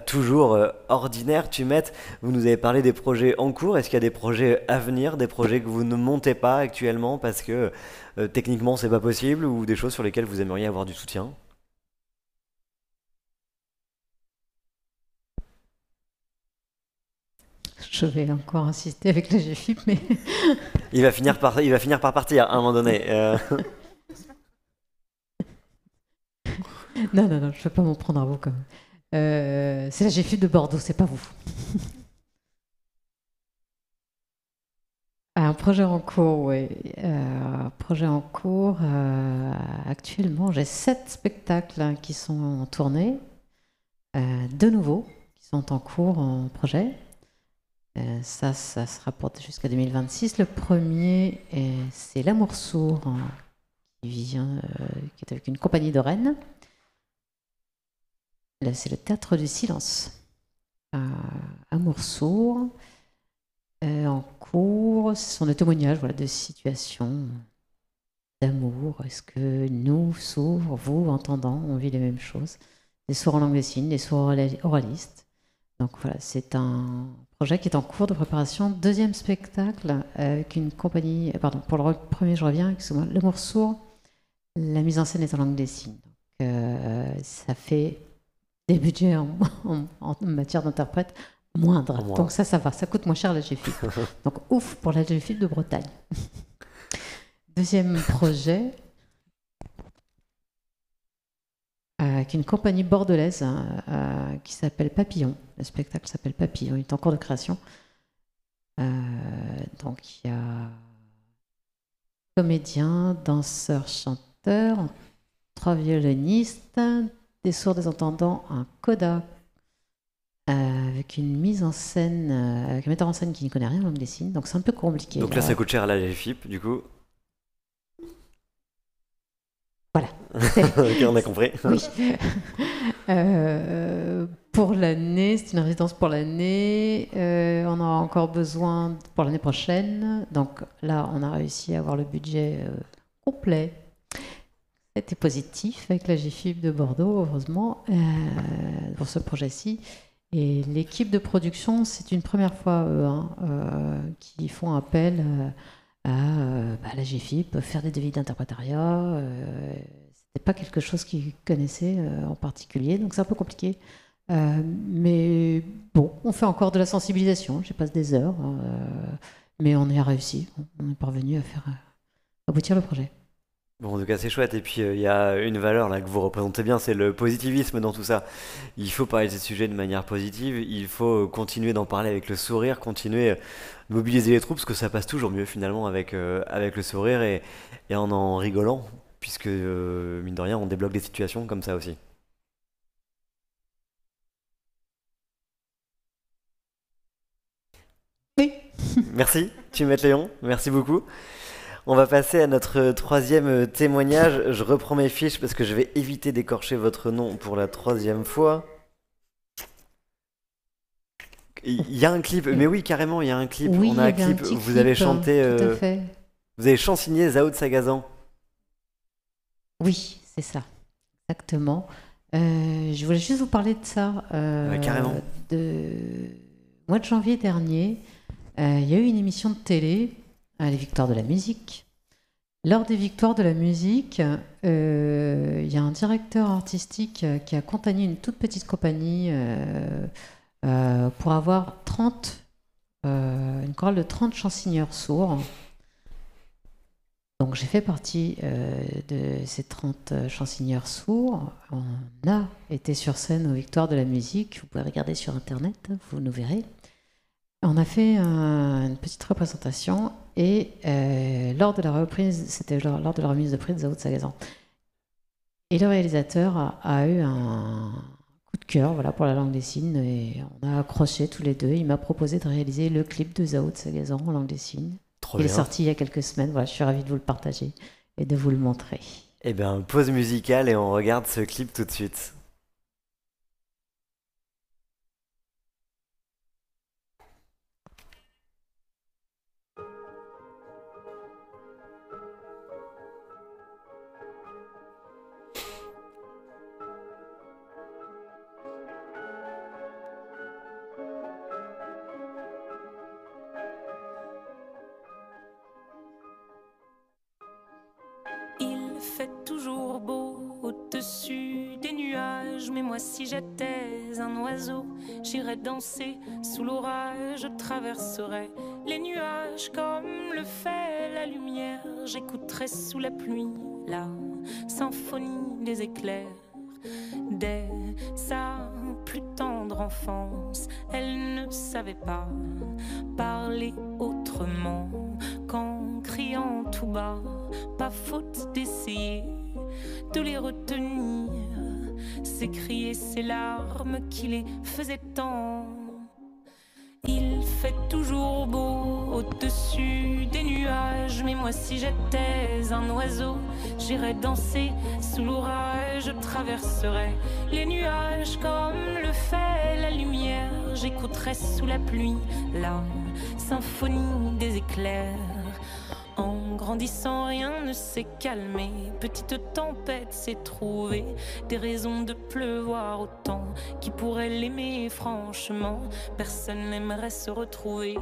toujours ordinaire. Tumette, vous nous avez parlé des projets en cours, est-ce qu'il y a des projets à venir, des projets que vous ne montez pas actuellement parce que techniquement c'est pas possible ou des choses sur lesquelles vous aimeriez avoir du soutien ? Je vais encore insister avec la GFIP, mais... Il va finir par partir à un moment donné. Non, je ne vais pas m'en prendre à vous quand même. C'est la GFIP de Bordeaux, c'est pas vous. Un projet en cours, oui. Projet en cours. Actuellement, j'ai 7 spectacles qui sont en tournée. 2 nouveaux qui sont en cours en projet. Ça se rapporte jusqu'à 2026. Le premier, c'est L'Amour sourd, qui est avec une compagnie de Rennes. Là, c'est le Théâtre du Silence. Amour sourd. En cours, ce sont des témoignages de situations d'amour. Est-ce que nous, sourds, vous, entendants, on vit les mêmes choses? Des sourds en langue des signes, des sourds oralistes. Donc voilà, c'est un projet qui est en cours de préparation. Deuxième spectacle avec une compagnie... Pardon, pour le premier, je reviens. Excusez-moi. L'Amour sourd, la mise en scène est en langue des signes. Donc, ça fait des budgets en matière d'interprète moindres. Donc ça va. Ça coûte moins cher la GFIP. Donc ouf pour la GFIP de Bretagne. Deuxième projet... avec une compagnie bordelaise qui s'appelle Papillon. Le spectacle s'appelle Papillon, il est en cours de création. Donc il y a comédiens, danseurs, chanteurs, 3 violonistes, des sourds, des entendants, un coda, avec une mise en scène, avec un metteur en scène qui ne connaît rien en langue des signes, donc c'est un peu compliqué. Donc là, ça coûte cher à la GFIP, du coup. Voilà. Ok, on a compris. Oui. Pour l'année, c'est une résidence pour l'année. On aura encore besoin pour l'année prochaine. Donc là, on a réussi à avoir le budget complet. C'était positif avec la GFIP de Bordeaux, heureusement, pour ce projet-ci. Et l'équipe de production, c'est une première fois qui font appel à la GFIP, faire des devis d'interprétariat. C'était pas quelque chose qu'ils connaissaient en particulier, donc c'est un peu compliqué. Mais bon, on fait encore de la sensibilisation, j'y passe des heures, mais on y a réussi. On est parvenu à faire aboutir le projet. Bon, en tout cas, c'est chouette. Et puis, il y a une valeur là que vous représentez bien, c'est le positivisme dans tout ça. Il faut parler de ces sujets de manière positive. Il faut continuer d'en parler avec le sourire, continuer de mobiliser les troupes, parce que ça passe toujours mieux finalement avec le sourire et en rigolant, puisque mine de rien, on débloque des situations comme ça aussi. Oui. Merci, Tumette Léon. Merci beaucoup. On va passer à notre troisième témoignage. Je reprends mes fiches parce que je vais éviter d'écorcher votre nom pour la 3e fois. Il y a un clip, mais oui, carrément, il y a un clip. Oui, on a un clip. Vous avez chanté. Tout à fait. Vous avez chansigné Zao de Sagazan. Oui, c'est ça, exactement. Je voulais juste vous parler de ça. Carrément. Mois de janvier dernier, il y a eu une émission de télé. Les Victoires de la musique. Lors des Victoires de la musique, il y a un directeur artistique qui a accompagné une toute petite compagnie pour avoir une chorale de 30 chansonneurs sourds. Donc j'ai fait partie de ces 30 chansonneurs sourds. On a été sur scène aux Victoires de la musique. Vous pouvez regarder sur Internet, vous nous verrez. On a fait une petite représentation et lors de la reprise, c'était lors de la remise de prix de Zao de Sagazan. Et le réalisateur a eu un coup de cœur voilà, pour la langue des signes et on a accroché tous les deux. Il m'a proposé de réaliser le clip de Zao de Sagazan en langue des signes. Il est sorti il y a quelques semaines. Voilà, je suis ravie de vous le partager et de vous le montrer. Eh bien, pause musicale et on regarde ce clip tout de suite. Il fait toujours beau au-dessus des nuages, mais moi si j'étais un oiseau, j'irais danser sous l'orage, je traverserais les nuages comme le fait la lumière, j'écouterais sous la pluie la symphonie des éclairs. Dès sa plus tendre enfance, elle ne savait pas parler autrement qu'en criant tout bas. Pas faute d'essayer de les retenir, ces cris et ces larmes qui les faisaient tant. Il fait toujours beau au-dessus des nuages, mais moi si j'étais un oiseau, j'irais danser sous l'orage, je traverserais les nuages comme le fait la lumière, j'écouterais sous la pluie la symphonie des éclairs. En grandissant, rien ne s'est calmé. Petite tempête s'est trouvée, des raisons de pleuvoir autant. Qui pourrait l'aimer franchement? Personne n'aimerait se retrouver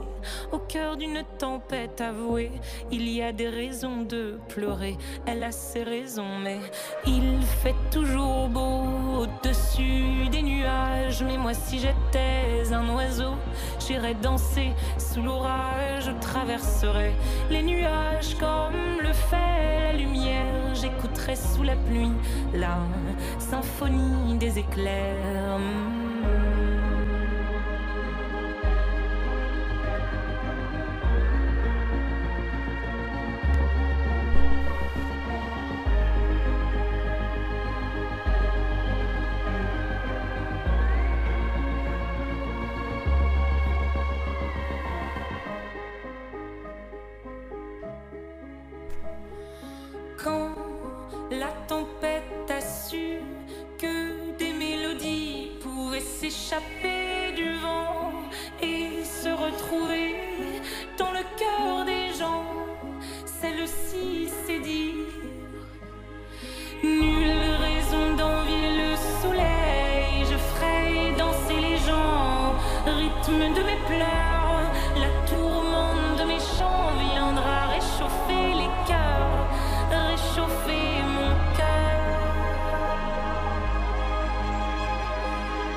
au cœur d'une tempête avouée. Il y a des raisons de pleurer, elle a ses raisons, mais il fait toujours beau au-dessus des nuages. Mais moi si j'étais un oiseau, j'irais danser sous l'orage, je traverserais les nuages comme le fait la lumière, j'écouterai sous la pluie la symphonie des éclairs. Quand la tempête a su que des mélodies pouvaient s'échapper du vent et se retrouver dans le cœur des gens, celle-ci s'est dit: nulle raison d'envier le soleil, je ferai danser les gens, rythme de mes pleurs, la tourmente de mes chants viendra réchauffer les cœurs, réchauffer mon cœur.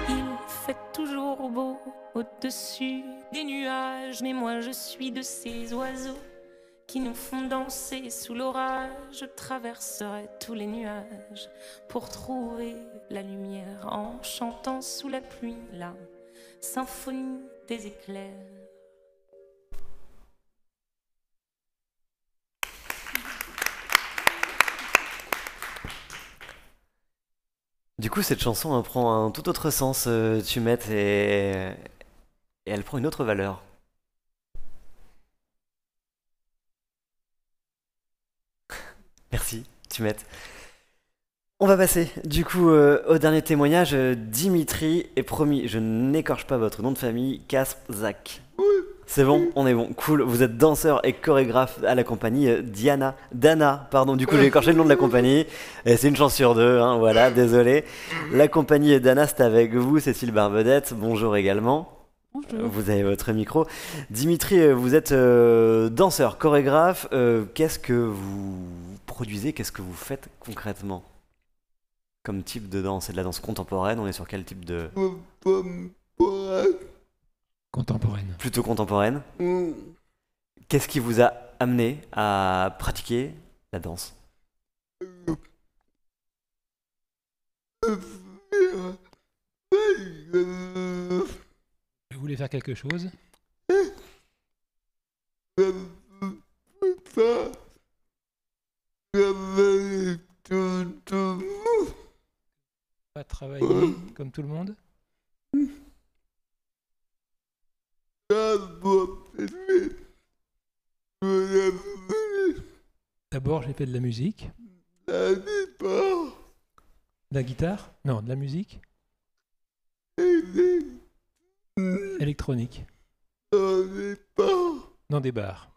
Il fait toujours beau au-dessus des nuages, mais moi je suis de ces oiseaux qui nous font danser sous l'orage. Je traverserai tous les nuages pour trouver la lumière en chantant sous la pluie la symphonie des éclairs. Du coup, cette chanson elle prend un tout autre sens, Tumette, et elle prend une autre valeur. Merci, Tumette. On va passer, du coup, au dernier témoignage. Dimitri, et promis, je n'écorche pas votre nom de famille, Kaspzak. C'est bon, on est bon, cool. Vous êtes danseur et chorégraphe à la compagnie Dana, pardon, du coup j'ai écorché le nom de la compagnie. Et c'est une chance sur deux, hein, voilà, désolé. La compagnie Dana, c'est avec vous, Cécile Barbedette. Bonjour également. Bonjour. Vous avez votre micro. Dimitri, vous êtes danseur, chorégraphe. Qu'est-ce que vous produisez? Qu'est-ce que vous faites concrètement comme type de danse? C'est de la danse contemporaine? On est sur quel type de... Contemporaine. Plutôt contemporaine. Qu'est-ce qui vous a amené à pratiquer la danse. Vous voulez faire quelque chose? Pas travailler comme tout le monde? D'abord, j'ai fait de la musique. De la guitare? Non, de la musique? Électronique. Dans des bars.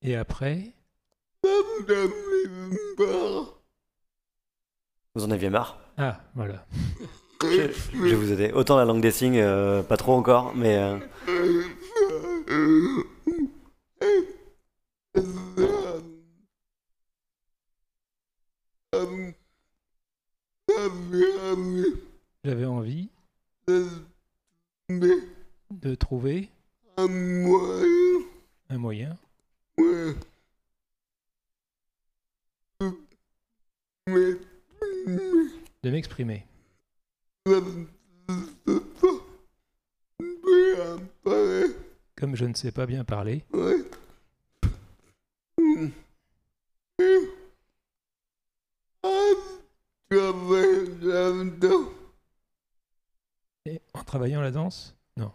Et après? Vous en aviez marre? Ah, voilà. Je vais vous aider. Autant la langue des signes, pas trop encore, mais... J'avais envie de trouver un moyen de m'exprimer. Comme je ne sais pas bien parler, et en travaillant la danse? Non.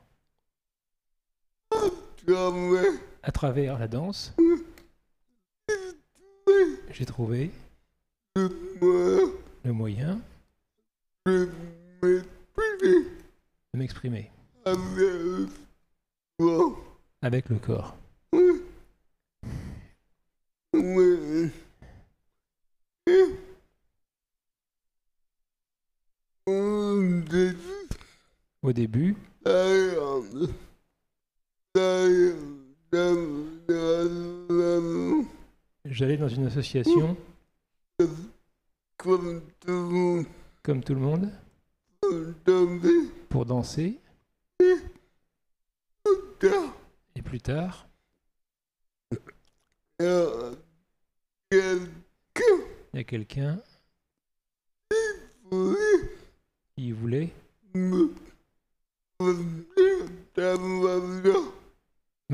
À travers la danse, j'ai trouvé le moyen de m'exprimer. Avec le corps. Au début, j'allais dans une association comme tout le monde pour danser. Et plus tard, il y a quelqu'un qui voulait me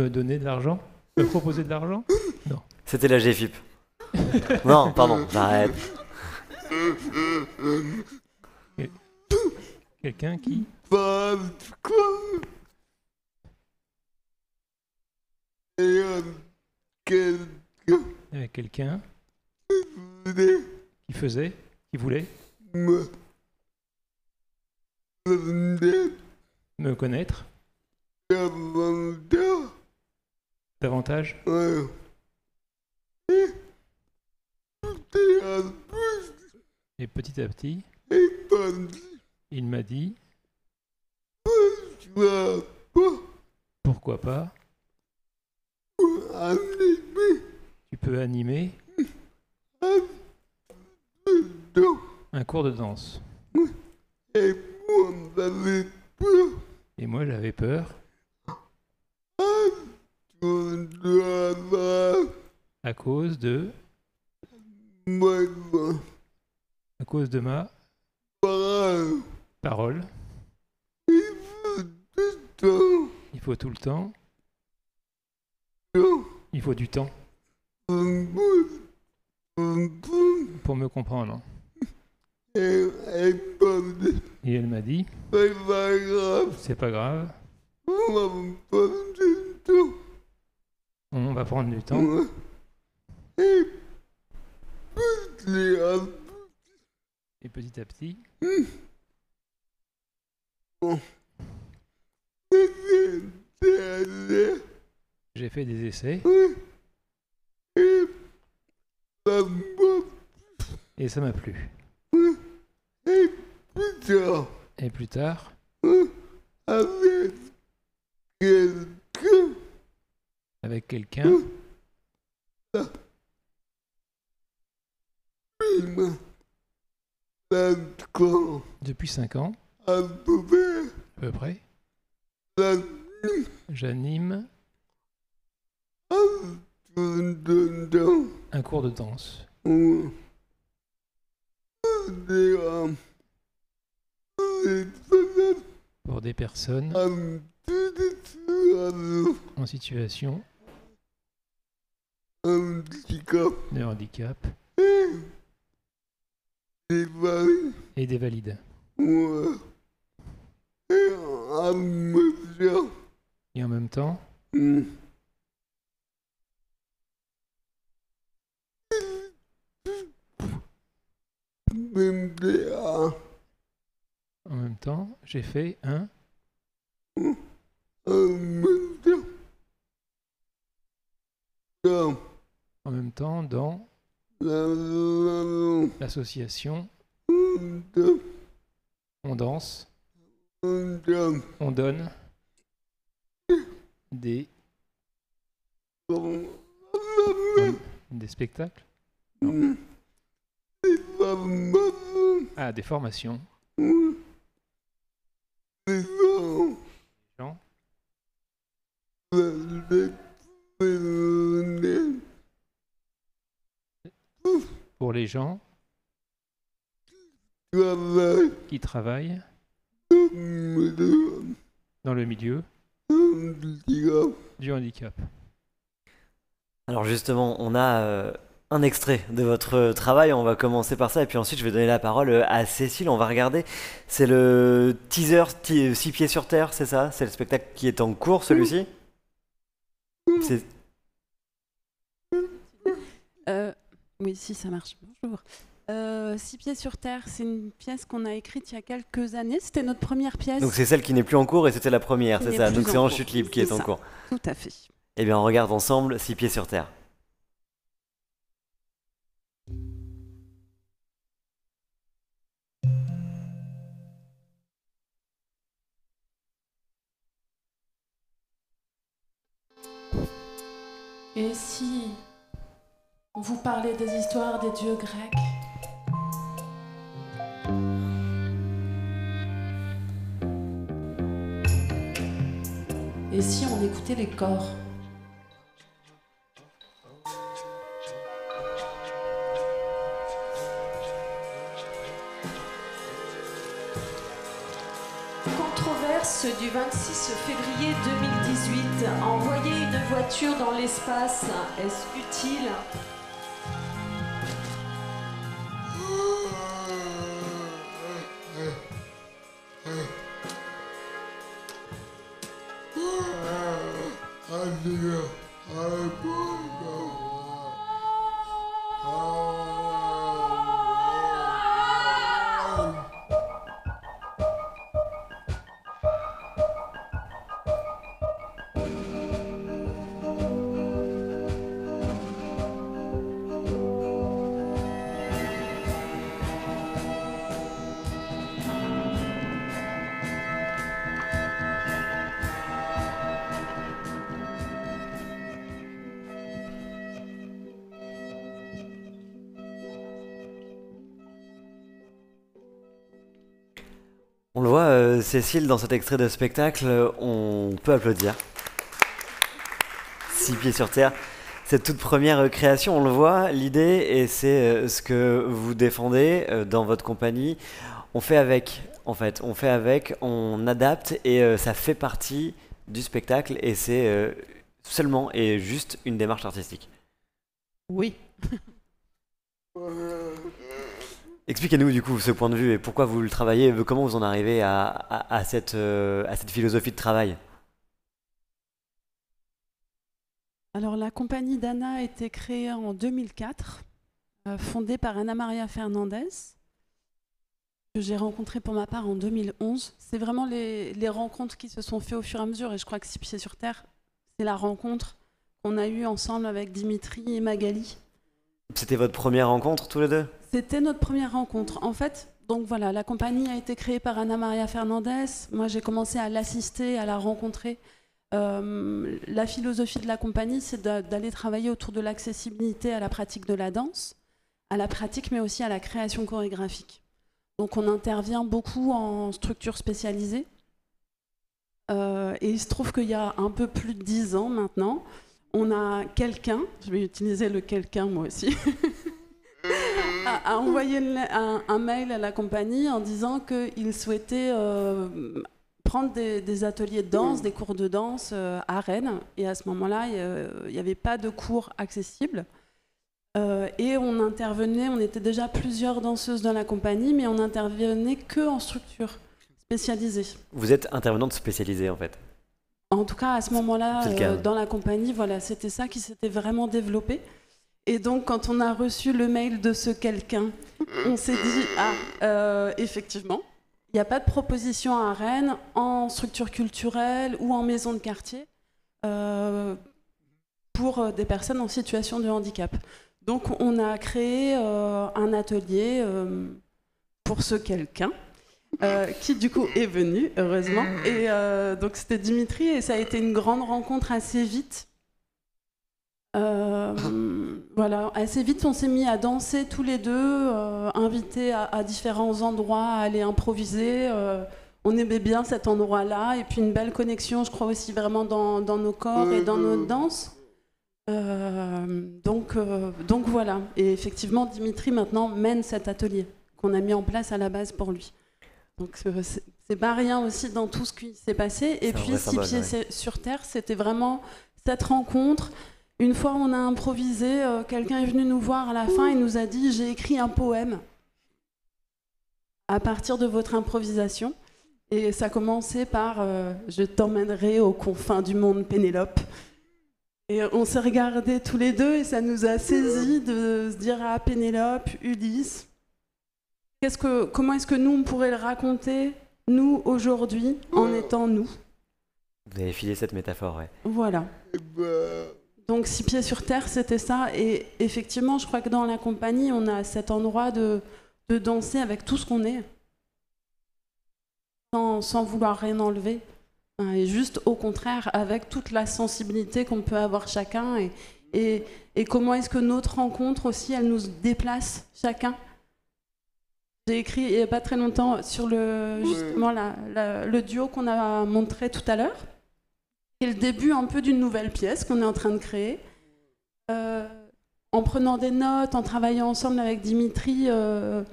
donner de l'argent? Me proposer de l'argent? Non. C'était la GFIP. Non, pardon, j'arrête. Quelqu'un qui... Il y avait quelqu'un qui faisait, qui voulait me connaître davantage. Et petit à petit, il m'a dit, pourquoi pas, tu peux animer un cours de danse. Et moi j'avais peur à cause de ma parole. Il faut tout le temps. Il faut du temps pour me comprendre. Et elle m'a dit, c'est pas grave, on va prendre du temps. Et petit à petit, j'ai fait des essais. Et ça m'a plu. Et plus tard, avec quelqu'un, depuis 5 ans, à peu près, J'anime un cours de danse. Pour des personnes en situation de handicap et des valides. Et en même temps, j'ai fait un en même temps dans l'association On danse, on donne des spectacles. Non. Ah, des formations. Gens. Pour les gens qui travaillent dans le milieu du handicap. Alors justement, on a un extrait de votre travail, on va commencer par ça et puis ensuite je vais donner la parole à Cécile, on va regarder. C'est le teaser 6 pieds sur terre, c'est ça? C'est le spectacle qui est en cours, celui-ci? C'est... Oui, si, ça marche. Bonjour. 6 pieds sur terre, c'est une pièce qu'on a écrite il y a quelques années. C'était notre première pièce. Donc c'est celle qui n'est plus en cours et c'était la première, c'est ça? Donc c'est en chute libre qui est en cours. Tout à fait. Eh bien on regarde ensemble 6 pieds sur terre. Et si on vous parlait des histoires des dieux grecs? Et si on écoutait les corps? Controverse du 26 février 2018. Envoyer une voiture dans l'espace, est-ce utile? On le voit, Cécile, dans cet extrait de spectacle, on peut applaudir. 6 pieds sur terre. Cette toute première création, on le voit, l'idée, et c'est ce que vous défendez dans votre compagnie, on fait avec, en fait. On fait avec, on adapte, et ça fait partie du spectacle, et c'est seulement et juste une démarche artistique. Oui. Expliquez-nous du coup ce point de vue et pourquoi vous le travaillez, comment vous en arrivez à cette philosophie de travail. Alors la compagnie d'Anna a été créée en 2004, fondée par Anna Maria Fernandez, que j'ai rencontrée pour ma part en 2011. C'est vraiment les rencontres qui se sont faites au fur et à mesure, et je crois que 6 pieds sur terre, c'est la rencontre qu'on a eue ensemble avec Dimitri et Magali. C'était votre première rencontre tous les deux? C'était notre première rencontre. En fait, donc voilà, la compagnie a été créée par Anna Maria Fernandez. Moi, j'ai commencé à l'assister, à la rencontrer. La philosophie de la compagnie, c'est d'aller travailler autour de l'accessibilité à la pratique de la danse, à la pratique, mais aussi à la création chorégraphique. Donc, on intervient beaucoup en structure spécialisée. Et il se trouve qu'il y a un peu plus de 10 ans maintenant, on a quelqu'un, je vais utiliser le quelqu'un moi aussi, a envoyé un mail à la compagnie en disant qu'il souhaitait prendre des ateliers de danse, des cours de danse à Rennes. Et à ce moment-là, il n'y avait pas de cours accessibles. Et on intervenait, on était déjà plusieurs danseuses dans la compagnie, mais on n'intervenait que en structure spécialisée. Vous êtes intervenante spécialisée en fait. En tout cas, à ce C'est moment-là, le cas, ouais. dans la compagnie, voilà, c'était ça qui s'était vraiment développé. Et donc, quand on a reçu le mail de ce quelqu'un, on s'est dit, effectivement, il n'y a pas de proposition à Rennes en structure culturelle ou en maison de quartier pour des personnes en situation de handicap. Donc, on a créé un atelier pour ce quelqu'un. Qui du coup est venu, heureusement. Et donc c'était Dimitri et ça a été une grande rencontre assez vite. Voilà, assez vite on s'est mis à danser tous les deux, invités à différents endroits, à aller improviser. On aimait bien cet endroit-là et puis une belle connexion, je crois aussi vraiment dans nos corps et dans notre danse. Donc voilà. Et effectivement, Dimitri maintenant mène cet atelier qu'on a mis en place à la base pour lui. Donc c'est pas rien aussi dans tout ce qui s'est passé. Et puis Six Pieds sur Terre, c'était vraiment cette rencontre. Une fois on a improvisé, quelqu'un est venu nous voir à la fin et nous a dit « J'ai écrit un poème à partir de votre improvisation ». Et ça commençait par « Je t'emmènerai aux confins du monde, Pénélope ». Et on s'est regardés tous les deux et ça nous a saisis de se dire « Ah, Pénélope, Ulysse ». Comment est-ce que nous, on pourrait le raconter, nous, aujourd'hui, en étant nous ? Vous avez filé cette métaphore, ouais. Voilà. Donc, Six Pieds sur Terre, c'était ça. Et effectivement, je crois que dans la compagnie, on a cet endroit de danser avec tout ce qu'on est, sans vouloir rien enlever. Et juste, au contraire, avec toute la sensibilité qu'on peut avoir chacun. Et comment est-ce que notre rencontre aussi, elle nous déplace chacun ? J'ai écrit il n'y a pas très longtemps sur justement le duo qu'on a montré tout à l'heure, qui est le début un peu d'une nouvelle pièce qu'on est en train de créer. En prenant des notes, en travaillant ensemble avec Dimitri, je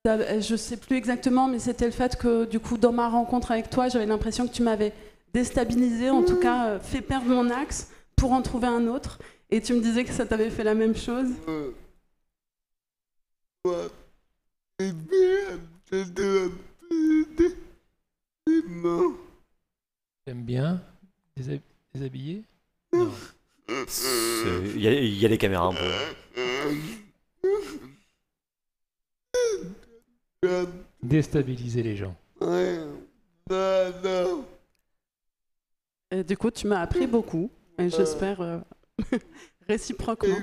ne sais plus exactement, mais c'était le fait que du coup, dans ma rencontre avec toi, j'avais l'impression que tu m'avais déstabilisé, en tout cas fait perdre mon axe pour en trouver un autre. Et tu me disais que ça t'avait fait la même chose. T'aimes bien déshabiller? Non. Il y a les caméras un peu. Déstabiliser les gens. Et du coup, tu m'as appris beaucoup, et j'espère réciproquement.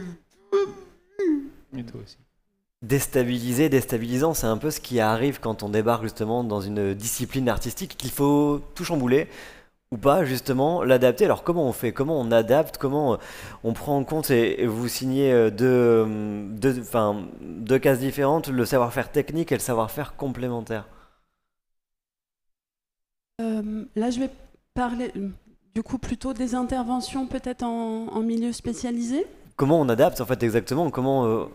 Et toi aussi. Déstabilisant, c'est un peu ce qui arrive quand on débarque justement dans une discipline artistique, qu'il faut tout chambouler ou pas, justement, l'adapter. Alors comment on fait? Comment on adapte? Comment on prend en compte et vous signez deux cases différentes, le savoir-faire technique et le savoir-faire complémentaire? Là, je vais parler du coup plutôt des interventions peut-être en milieu spécialisé. Comment on adapte en fait exactement? Comment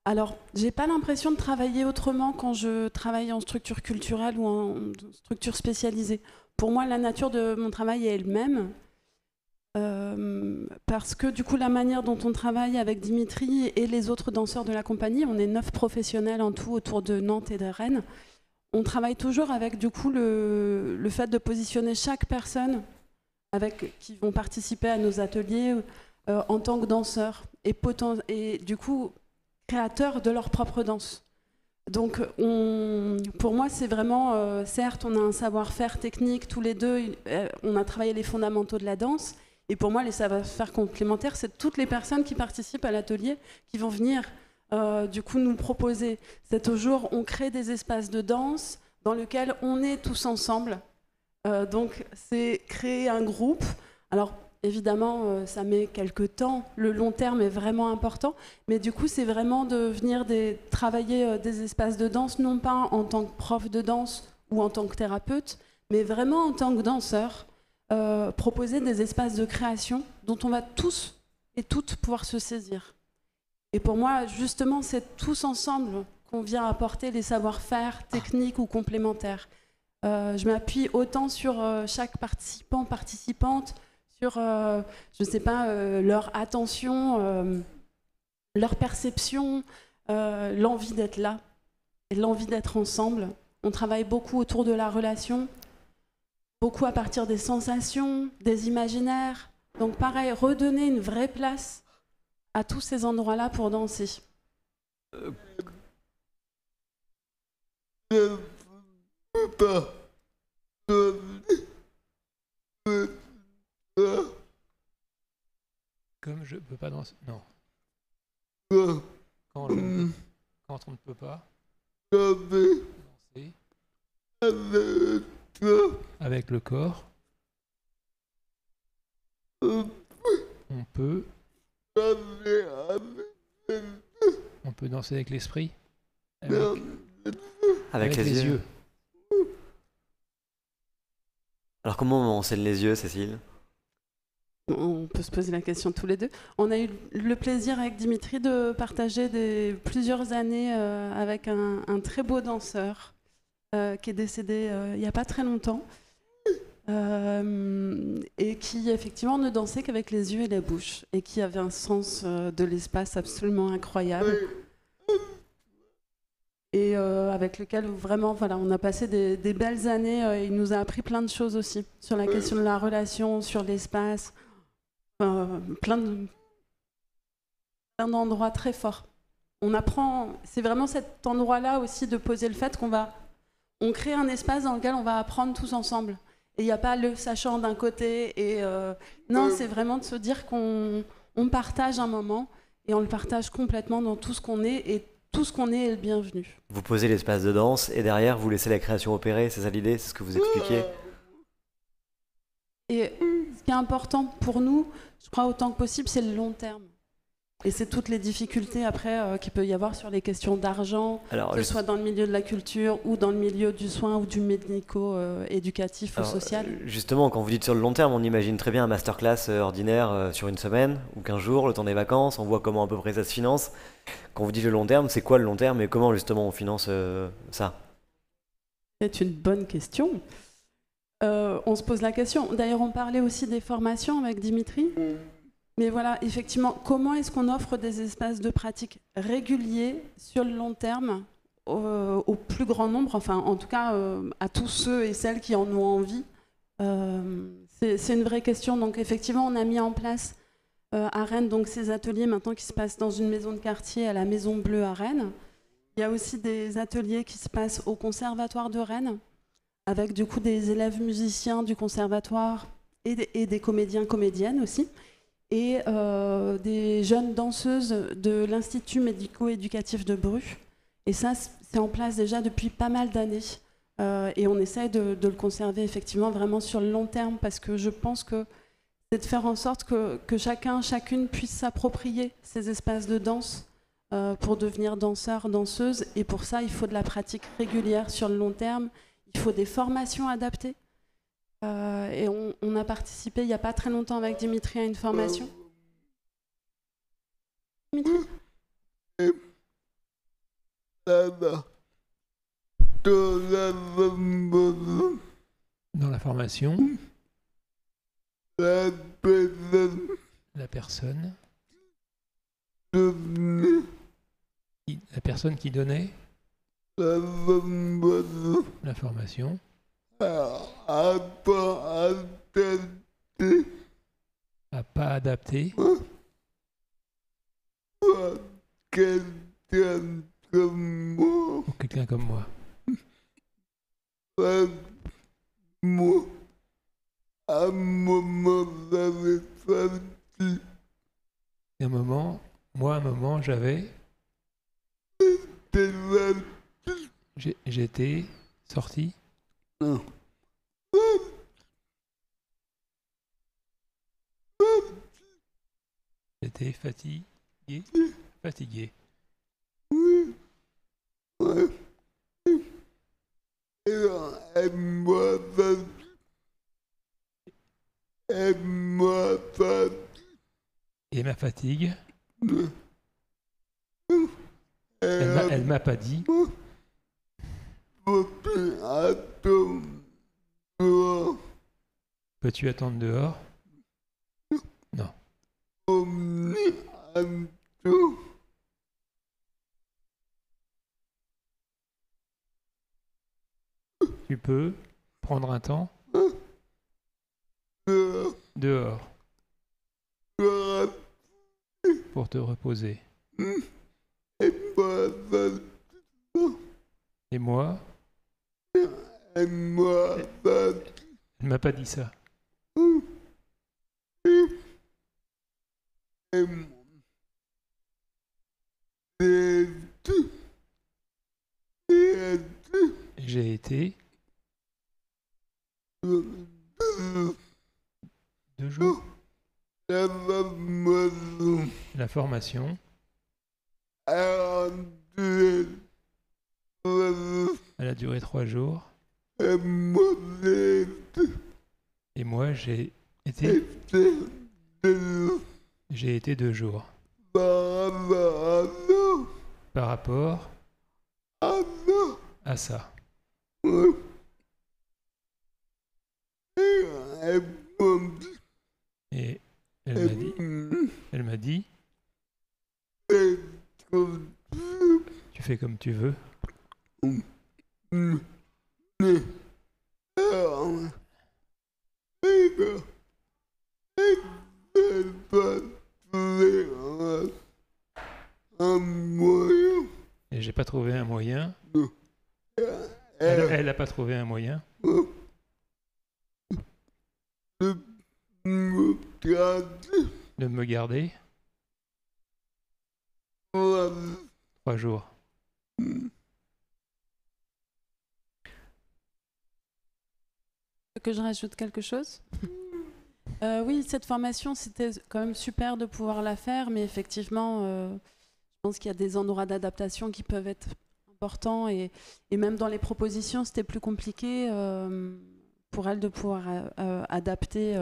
Alors, j'ai pas l'impression de travailler autrement quand je travaille en structure culturelle ou en structure spécialisée. Pour moi, la nature de mon travail est elle-même. Parce que du coup, la manière dont on travaille avec Dimitri et les autres danseurs de la compagnie, on est 9 professionnels en tout autour de Nantes et de Rennes. On travaille toujours avec du coup le fait de positionner chaque personne qui vont participer à nos ateliers en tant que danseurs et du coup créateurs de leur propre danse. Donc pour moi c'est vraiment, certes on a un savoir-faire technique tous les deux, on a travaillé les fondamentaux de la danse, et pour moi les savoir-faire complémentaires c'est toutes les personnes qui participent à l'atelier qui vont venir du coup nous proposer. C'est toujours, on crée des espaces de danse dans lesquels on est tous ensemble. Donc c'est créer un groupe. Alors évidemment, ça met quelques temps. Le long terme est vraiment important. Mais du coup, c'est vraiment de venir travailler des espaces de danse, non pas en tant que prof de danse ou en tant que thérapeute, mais vraiment en tant que danseur, proposer des espaces de création dont on va tous et toutes pouvoir se saisir. Et pour moi, justement, c'est tous ensemble qu'on vient apporter les savoir-faire techniques ou complémentaires. Je m'appuie autant sur chaque participant, participante, sur, je ne sais pas, leur attention, leur perception, l'envie d'être là et l'envie d'être ensemble. On travaille beaucoup autour de la relation, beaucoup à partir des sensations, des imaginaires. Donc pareil, redonner une vraie place à tous ces endroits-là pour danser. Comme je peux pas danser. Non. Quand on ne peut pas danser avec le corps, on peut danser avec l'esprit, avec les yeux. Alors comment on scelle les yeux, Cécile ? On peut se poser la question tous les deux. On a eu le plaisir avec Dimitri de partager plusieurs années avec un très beau danseur qui est décédé il n'y a pas très longtemps et qui effectivement ne dansait qu'avec les yeux et la bouche et qui avait un sens de l'espace absolument incroyable et avec lequel vraiment voilà, on a passé des belles années. Il nous a appris plein de choses aussi sur la question de la relation, sur l'espace. Plein d'endroits très forts. On apprend, c'est vraiment cet endroit-là aussi de poser le fait on crée un espace dans lequel on va apprendre tous ensemble. Et il n'y a pas le sachant d'un côté. Et non, c'est vraiment de se dire qu'on partage un moment et on le partage complètement dans tout ce qu'on est et tout ce qu'on est le bienvenu. Vous posez l'espace de danse et derrière vous laissez la création opérer, c'est ça l'idée, c'est ce que vous expliquez. Et ce qui est important pour nous, je crois autant que possible, c'est le long terme. Et c'est toutes les difficultés après qu'il peut y avoir sur les questions d'argent, que ce soit dans le milieu de la culture ou dans le milieu du soin ou du médico-éducatif ou social. Justement, quand vous dites sur le long terme, on imagine très bien un masterclass ordinaire sur une semaine ou 15 jours, le temps des vacances, on voit comment à peu près ça se finance. Quand vous dites le long terme, c'est quoi le long terme et comment justement on finance ça ? C'est une bonne question. On se pose la question. D'ailleurs, on parlait aussi des formations avec Dimitri. Mais voilà, effectivement, comment est-ce qu'on offre des espaces de pratique réguliers sur le long terme au plus grand nombre, enfin en tout cas à tous ceux et celles qui en ont envie. C'est une vraie question. Donc effectivement, on a mis en place à Rennes donc, ces ateliers maintenant qui se passent dans une maison de quartier à la Maison Bleue à Rennes. Il y a aussi des ateliers qui se passent au Conservatoire de Rennes, avec du coup des élèves musiciens du conservatoire et des comédiens-comédiennes aussi, et des jeunes danseuses de l'Institut médico-éducatif de Bru. Et ça, c'est en place déjà depuis pas mal d'années. Et on essaye de le conserver effectivement vraiment sur le long terme, parce que je pense que c'est de faire en sorte que chacun, chacune puisse s'approprier ces espaces de danse pour devenir danseur, danseuse. Et pour ça, il faut de la pratique régulière sur le long terme. Il faut des formations adaptées. Et on a participé il n'y a pas très longtemps avec Dimitri à une formation. Dimitri ? Dans la formation, la personne qui donnait la formation a pas adapté quelqu'un comme moi. Ou quelqu'un comme moi. Moi, à un moment, j'avais parti. À un moment, j'avais... J'étais sorti. Non. J'étais fatigué. Fatigué. Oui. Ouais. Et moi, ça Et ma fatigue. Et ma fatigue. Et Elle m'a pas dit. Peux-tu attendre dehors? Non. Tu peux prendre un temps dehors pour te reposer. Et moi? Elle m'a pas dit ça. J'ai été 2 jours. La formation. Elle a duré 3 jours. Et moi, j'ai été 2 jours. Par rapport à ça. Et elle m'a dit, tu fais comme tu veux. Et j'ai pas trouvé un moyen. Elle a pas trouvé un moyen. De me garder 3 jours. Que je rajoute quelque chose? Oui, cette formation, c'était quand même super de pouvoir la faire, mais effectivement, je pense qu'il y a des endroits d'adaptation qui peuvent être importants, et même dans les propositions, c'était plus compliqué pour elle de pouvoir adapter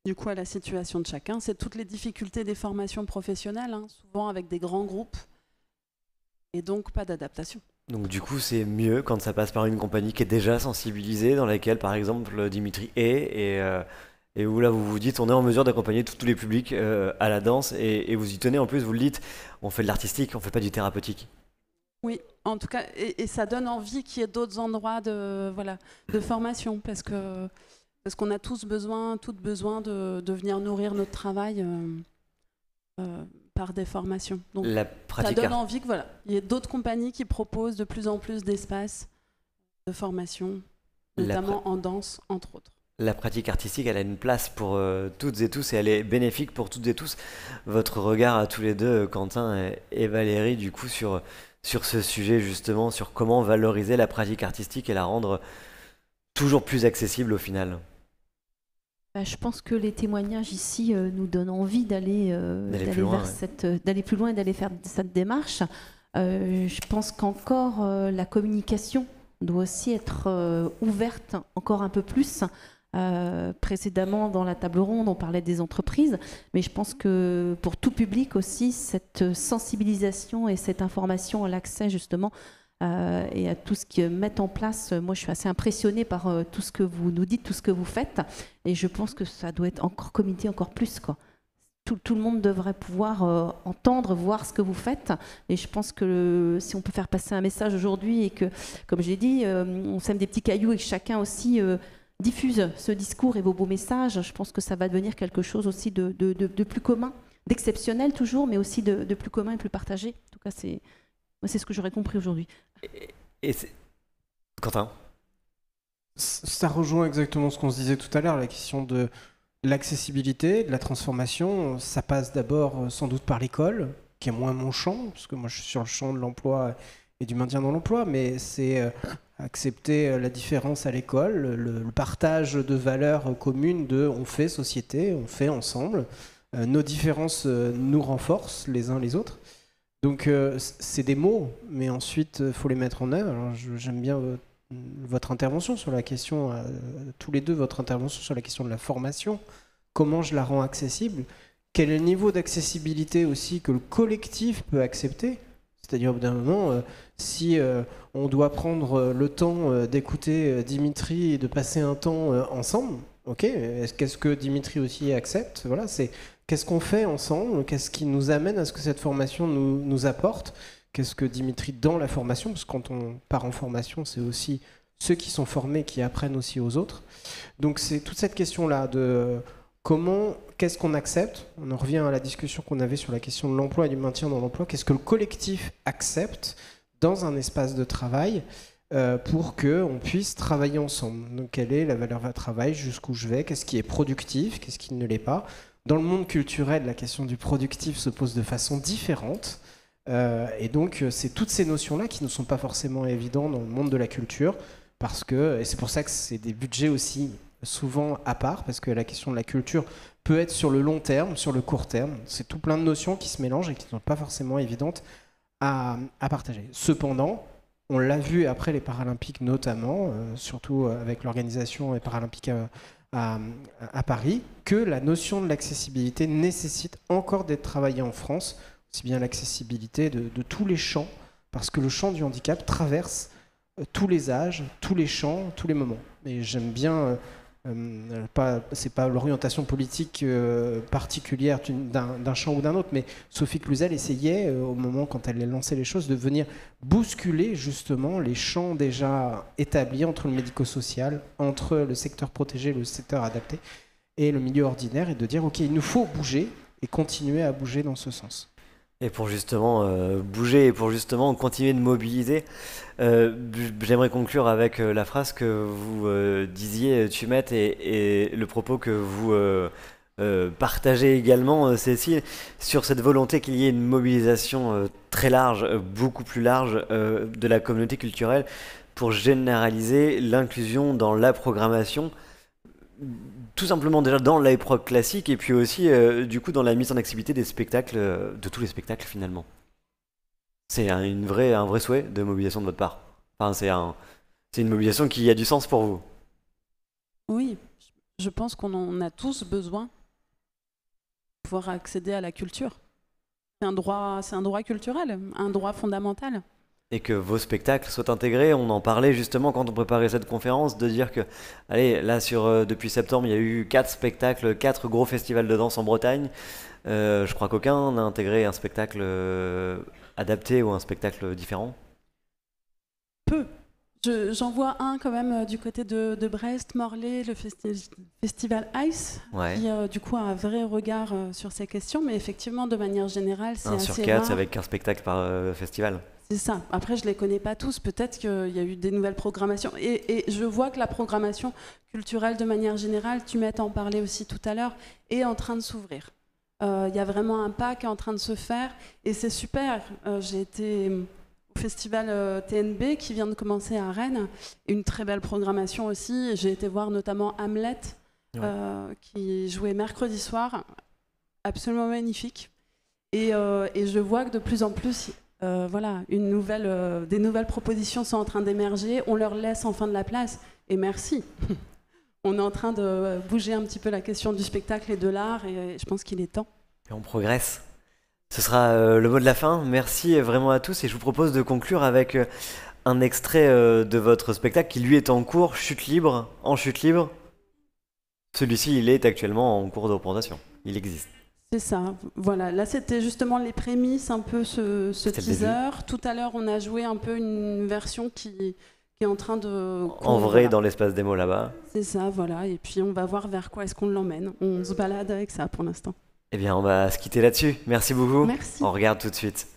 du coup à la situation de chacun. C'est toutes les difficultés des formations professionnelles, hein, souvent avec des grands groupes, et donc pas d'adaptation. Donc du coup, c'est mieux quand ça passe par une compagnie qui est déjà sensibilisée, dans laquelle, par exemple, Dimitri est, et où là, vous vous dites, on est en mesure d'accompagner tous les publics à la danse, et vous y tenez, en plus, vous le dites, on fait de l'artistique, on fait pas du thérapeutique. Oui, en tout cas, et ça donne envie qu'il y ait d'autres endroits de formation, parce qu'on a toutes besoin de venir nourrir notre travail par des formations. Donc, ça donne envie qu'il y ait d'autres compagnies qui proposent de plus en plus d'espaces de formation, notamment en danse, entre autres. La pratique artistique, elle a une place pour toutes et tous, et elle est bénéfique pour toutes et tous. Votre regard à tous les deux, Quentin et Valérie, du coup, sur ce sujet, justement, sur comment valoriser la pratique artistique et la rendre toujours plus accessible au final. Je pense que les témoignages ici nous donnent envie d'aller plus loin et d'aller faire cette démarche. Je pense qu'encore la communication doit aussi être ouverte encore un peu plus. Précédemment, dans la table ronde, on parlait des entreprises, mais je pense que pour tout public aussi, cette sensibilisation et cette information à l'accès justement et à tout ce qu'ils mettent en place, moi je suis assez impressionnée par tout ce que vous nous dites, tout ce que vous faites, et je pense que ça doit être encore communiqué encore plus, quoi. Tout le monde devrait pouvoir entendre, voir ce que vous faites, et je pense que si on peut faire passer un message aujourd'hui, et que, comme j'ai dit, on sème des petits cailloux et que chacun aussi diffuse ce discours et vos beaux messages, je pense que ça va devenir quelque chose aussi de plus commun, d'exceptionnel toujours, mais aussi de plus commun et plus partagé. En tout cas, c'est ce que j'aurais compris aujourd'hui. Et Quentin? Ça rejoint exactement ce qu'on se disait tout à l'heure, la question de l'accessibilité, de la transformation. Ça passe d'abord sans doute par l'école, qui est moins mon champ, parce que moi je suis sur le champ de l'emploi et du maintien dans l'emploi, mais c'est accepter la différence à l'école, le partage de valeurs communes on fait société, on fait ensemble. Nos différences nous renforcent les uns les autres. Donc c'est des mots, mais ensuite il faut les mettre en œuvre. Alors, j'aime bien votre intervention sur la question, tous les deux, votre intervention sur la question de la formation. Comment je la rends accessible? Quel est le niveau d'accessibilité aussi que le collectif peut accepter? C'est-à-dire, au bout d'un moment, si on doit prendre le temps d'écouter Dimitri et de passer un temps ensemble, ok, qu'est-ce que Dimitri aussi accepte? Voilà, c'est qu'est-ce qu'on fait ensemble? Qu'est-ce qui nous amène à ce que cette formation nous apporte? Qu'est-ce que Dimitri dans la formation? Parce que quand on part en formation, c'est aussi ceux qui sont formés qui apprennent aussi aux autres. Donc c'est toute cette question-là de qu'est-ce qu'on accepte? On en revient à la discussion qu'on avait sur la question de l'emploi et du maintien dans l'emploi. Qu'est-ce que le collectif accepte dans un espace de travail pour qu'on puisse travailler ensemble? Donc, quelle est la valeur du travail? Jusqu'où je vais? Qu'est-ce qui est productif? Qu'est-ce qui ne l'est pas? Dans le monde culturel, la question du productif se pose de façon différente. Et donc, c'est toutes ces notions-là qui ne sont pas forcément évidentes dans le monde de la culture. Et c'est pour ça que c'est des budgets aussi souvent à part, parce que la question de la culture peut être sur le long terme, sur le court terme. C'est tout plein de notions qui se mélangent et qui ne sont pas forcément évidentes à partager. Cependant, on l'a vu après les Paralympiques notamment, surtout avec l'organisation des Paralympiques à Paris, que la notion de l'accessibilité nécessite encore d'être travaillée en France, aussi bien l'accessibilité de tous les champs, parce que le champ du handicap traverse tous les âges, tous les champs, tous les moments. Et j'aime bien... c'est pas l'orientation politique particulière d'un champ ou d'un autre, mais Sophie Cluzel essayait, au moment quand elle a lancé les choses, de venir bousculer justement les champs déjà établis entre le médico-social, entre le secteur protégé, le secteur adapté et le milieu ordinaire, et de dire ok, il nous faut bouger et continuer à bouger dans ce sens. Et pour justement bouger et pour justement continuer de mobiliser, j'aimerais conclure avec la phrase que vous disiez, Tumette, et le propos que vous partagez également, Cécile, sur cette volonté qu'il y ait une mobilisation très large, beaucoup plus large de la communauté culturelle pour généraliser l'inclusion dans la programmation, tout simplement déjà dans l'AEPROC classique et puis aussi du coup dans la mise en activité des spectacles, de tous les spectacles finalement. C'est un vrai souhait de mobilisation de votre part. Enfin, c'est une mobilisation qui a du sens pour vous. Oui, je pense qu'on en a tous besoin de pouvoir accéder à la culture. C'est un droit culturel, un droit fondamental. Et que vos spectacles soient intégrés. On en parlait justement quand on préparait cette conférence, de dire que, allez, là depuis septembre, il y a eu 4 spectacles, 4 gros festivals de danse en Bretagne. Je crois qu'aucun n'a intégré un spectacle adapté ou un spectacle différent. Peu. J'en vois un quand même du côté de Brest, Morlaix, le festival Ice, ouais, qui du coup a un vrai regard sur ces questions, mais effectivement de manière générale c'est assez rare. 1 sur 4, c'est avec un spectacle par festival. C'est ça. Après, je ne les connais pas tous. Peut-être qu'il y a eu des nouvelles programmations. Et je vois que la programmation culturelle, de manière générale, Tumette en parlait aussi tout à l'heure, est en train de s'ouvrir. Il y a vraiment un pas qui est en train de se faire. Et c'est super. J'ai été au festival TNB qui vient de commencer à Rennes. Une très belle programmation aussi. J'ai été voir notamment Hamlet, ouais, qui jouait mercredi soir. Absolument magnifique. Et je vois que de plus en plus... voilà, des nouvelles propositions sont en train d'émerger, on leur laisse enfin de la place, et merci. On est en train de bouger un petit peu la question du spectacle et de l'art, et je pense qu'il est temps. Et on progresse. Ce sera le mot de la fin. Merci vraiment à tous, et je vous propose de conclure avec un extrait de votre spectacle qui lui est en cours, Chute libre, en chute libre. Celui-ci, il est actuellement en cours de représentation, il existe. C'est ça, voilà. Là, c'était justement les prémices, un peu ce teaser. Tout à l'heure, on a joué un peu une version qui est en train de... En vrai, dans l'espace démo là-bas. C'est ça, voilà. Et puis, on va voir vers quoi est-ce qu'on l'emmène. On se balade avec ça pour l'instant. Eh bien, on va se quitter là-dessus. Merci beaucoup. Merci. On regarde tout de suite.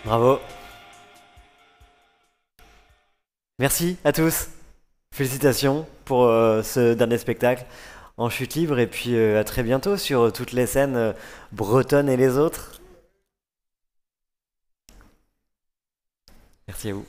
Bravo. Merci à tous. Félicitations pour ce dernier spectacle en chute libre et puis à très bientôt sur toutes les scènes bretonnes et les autres. Merci à vous.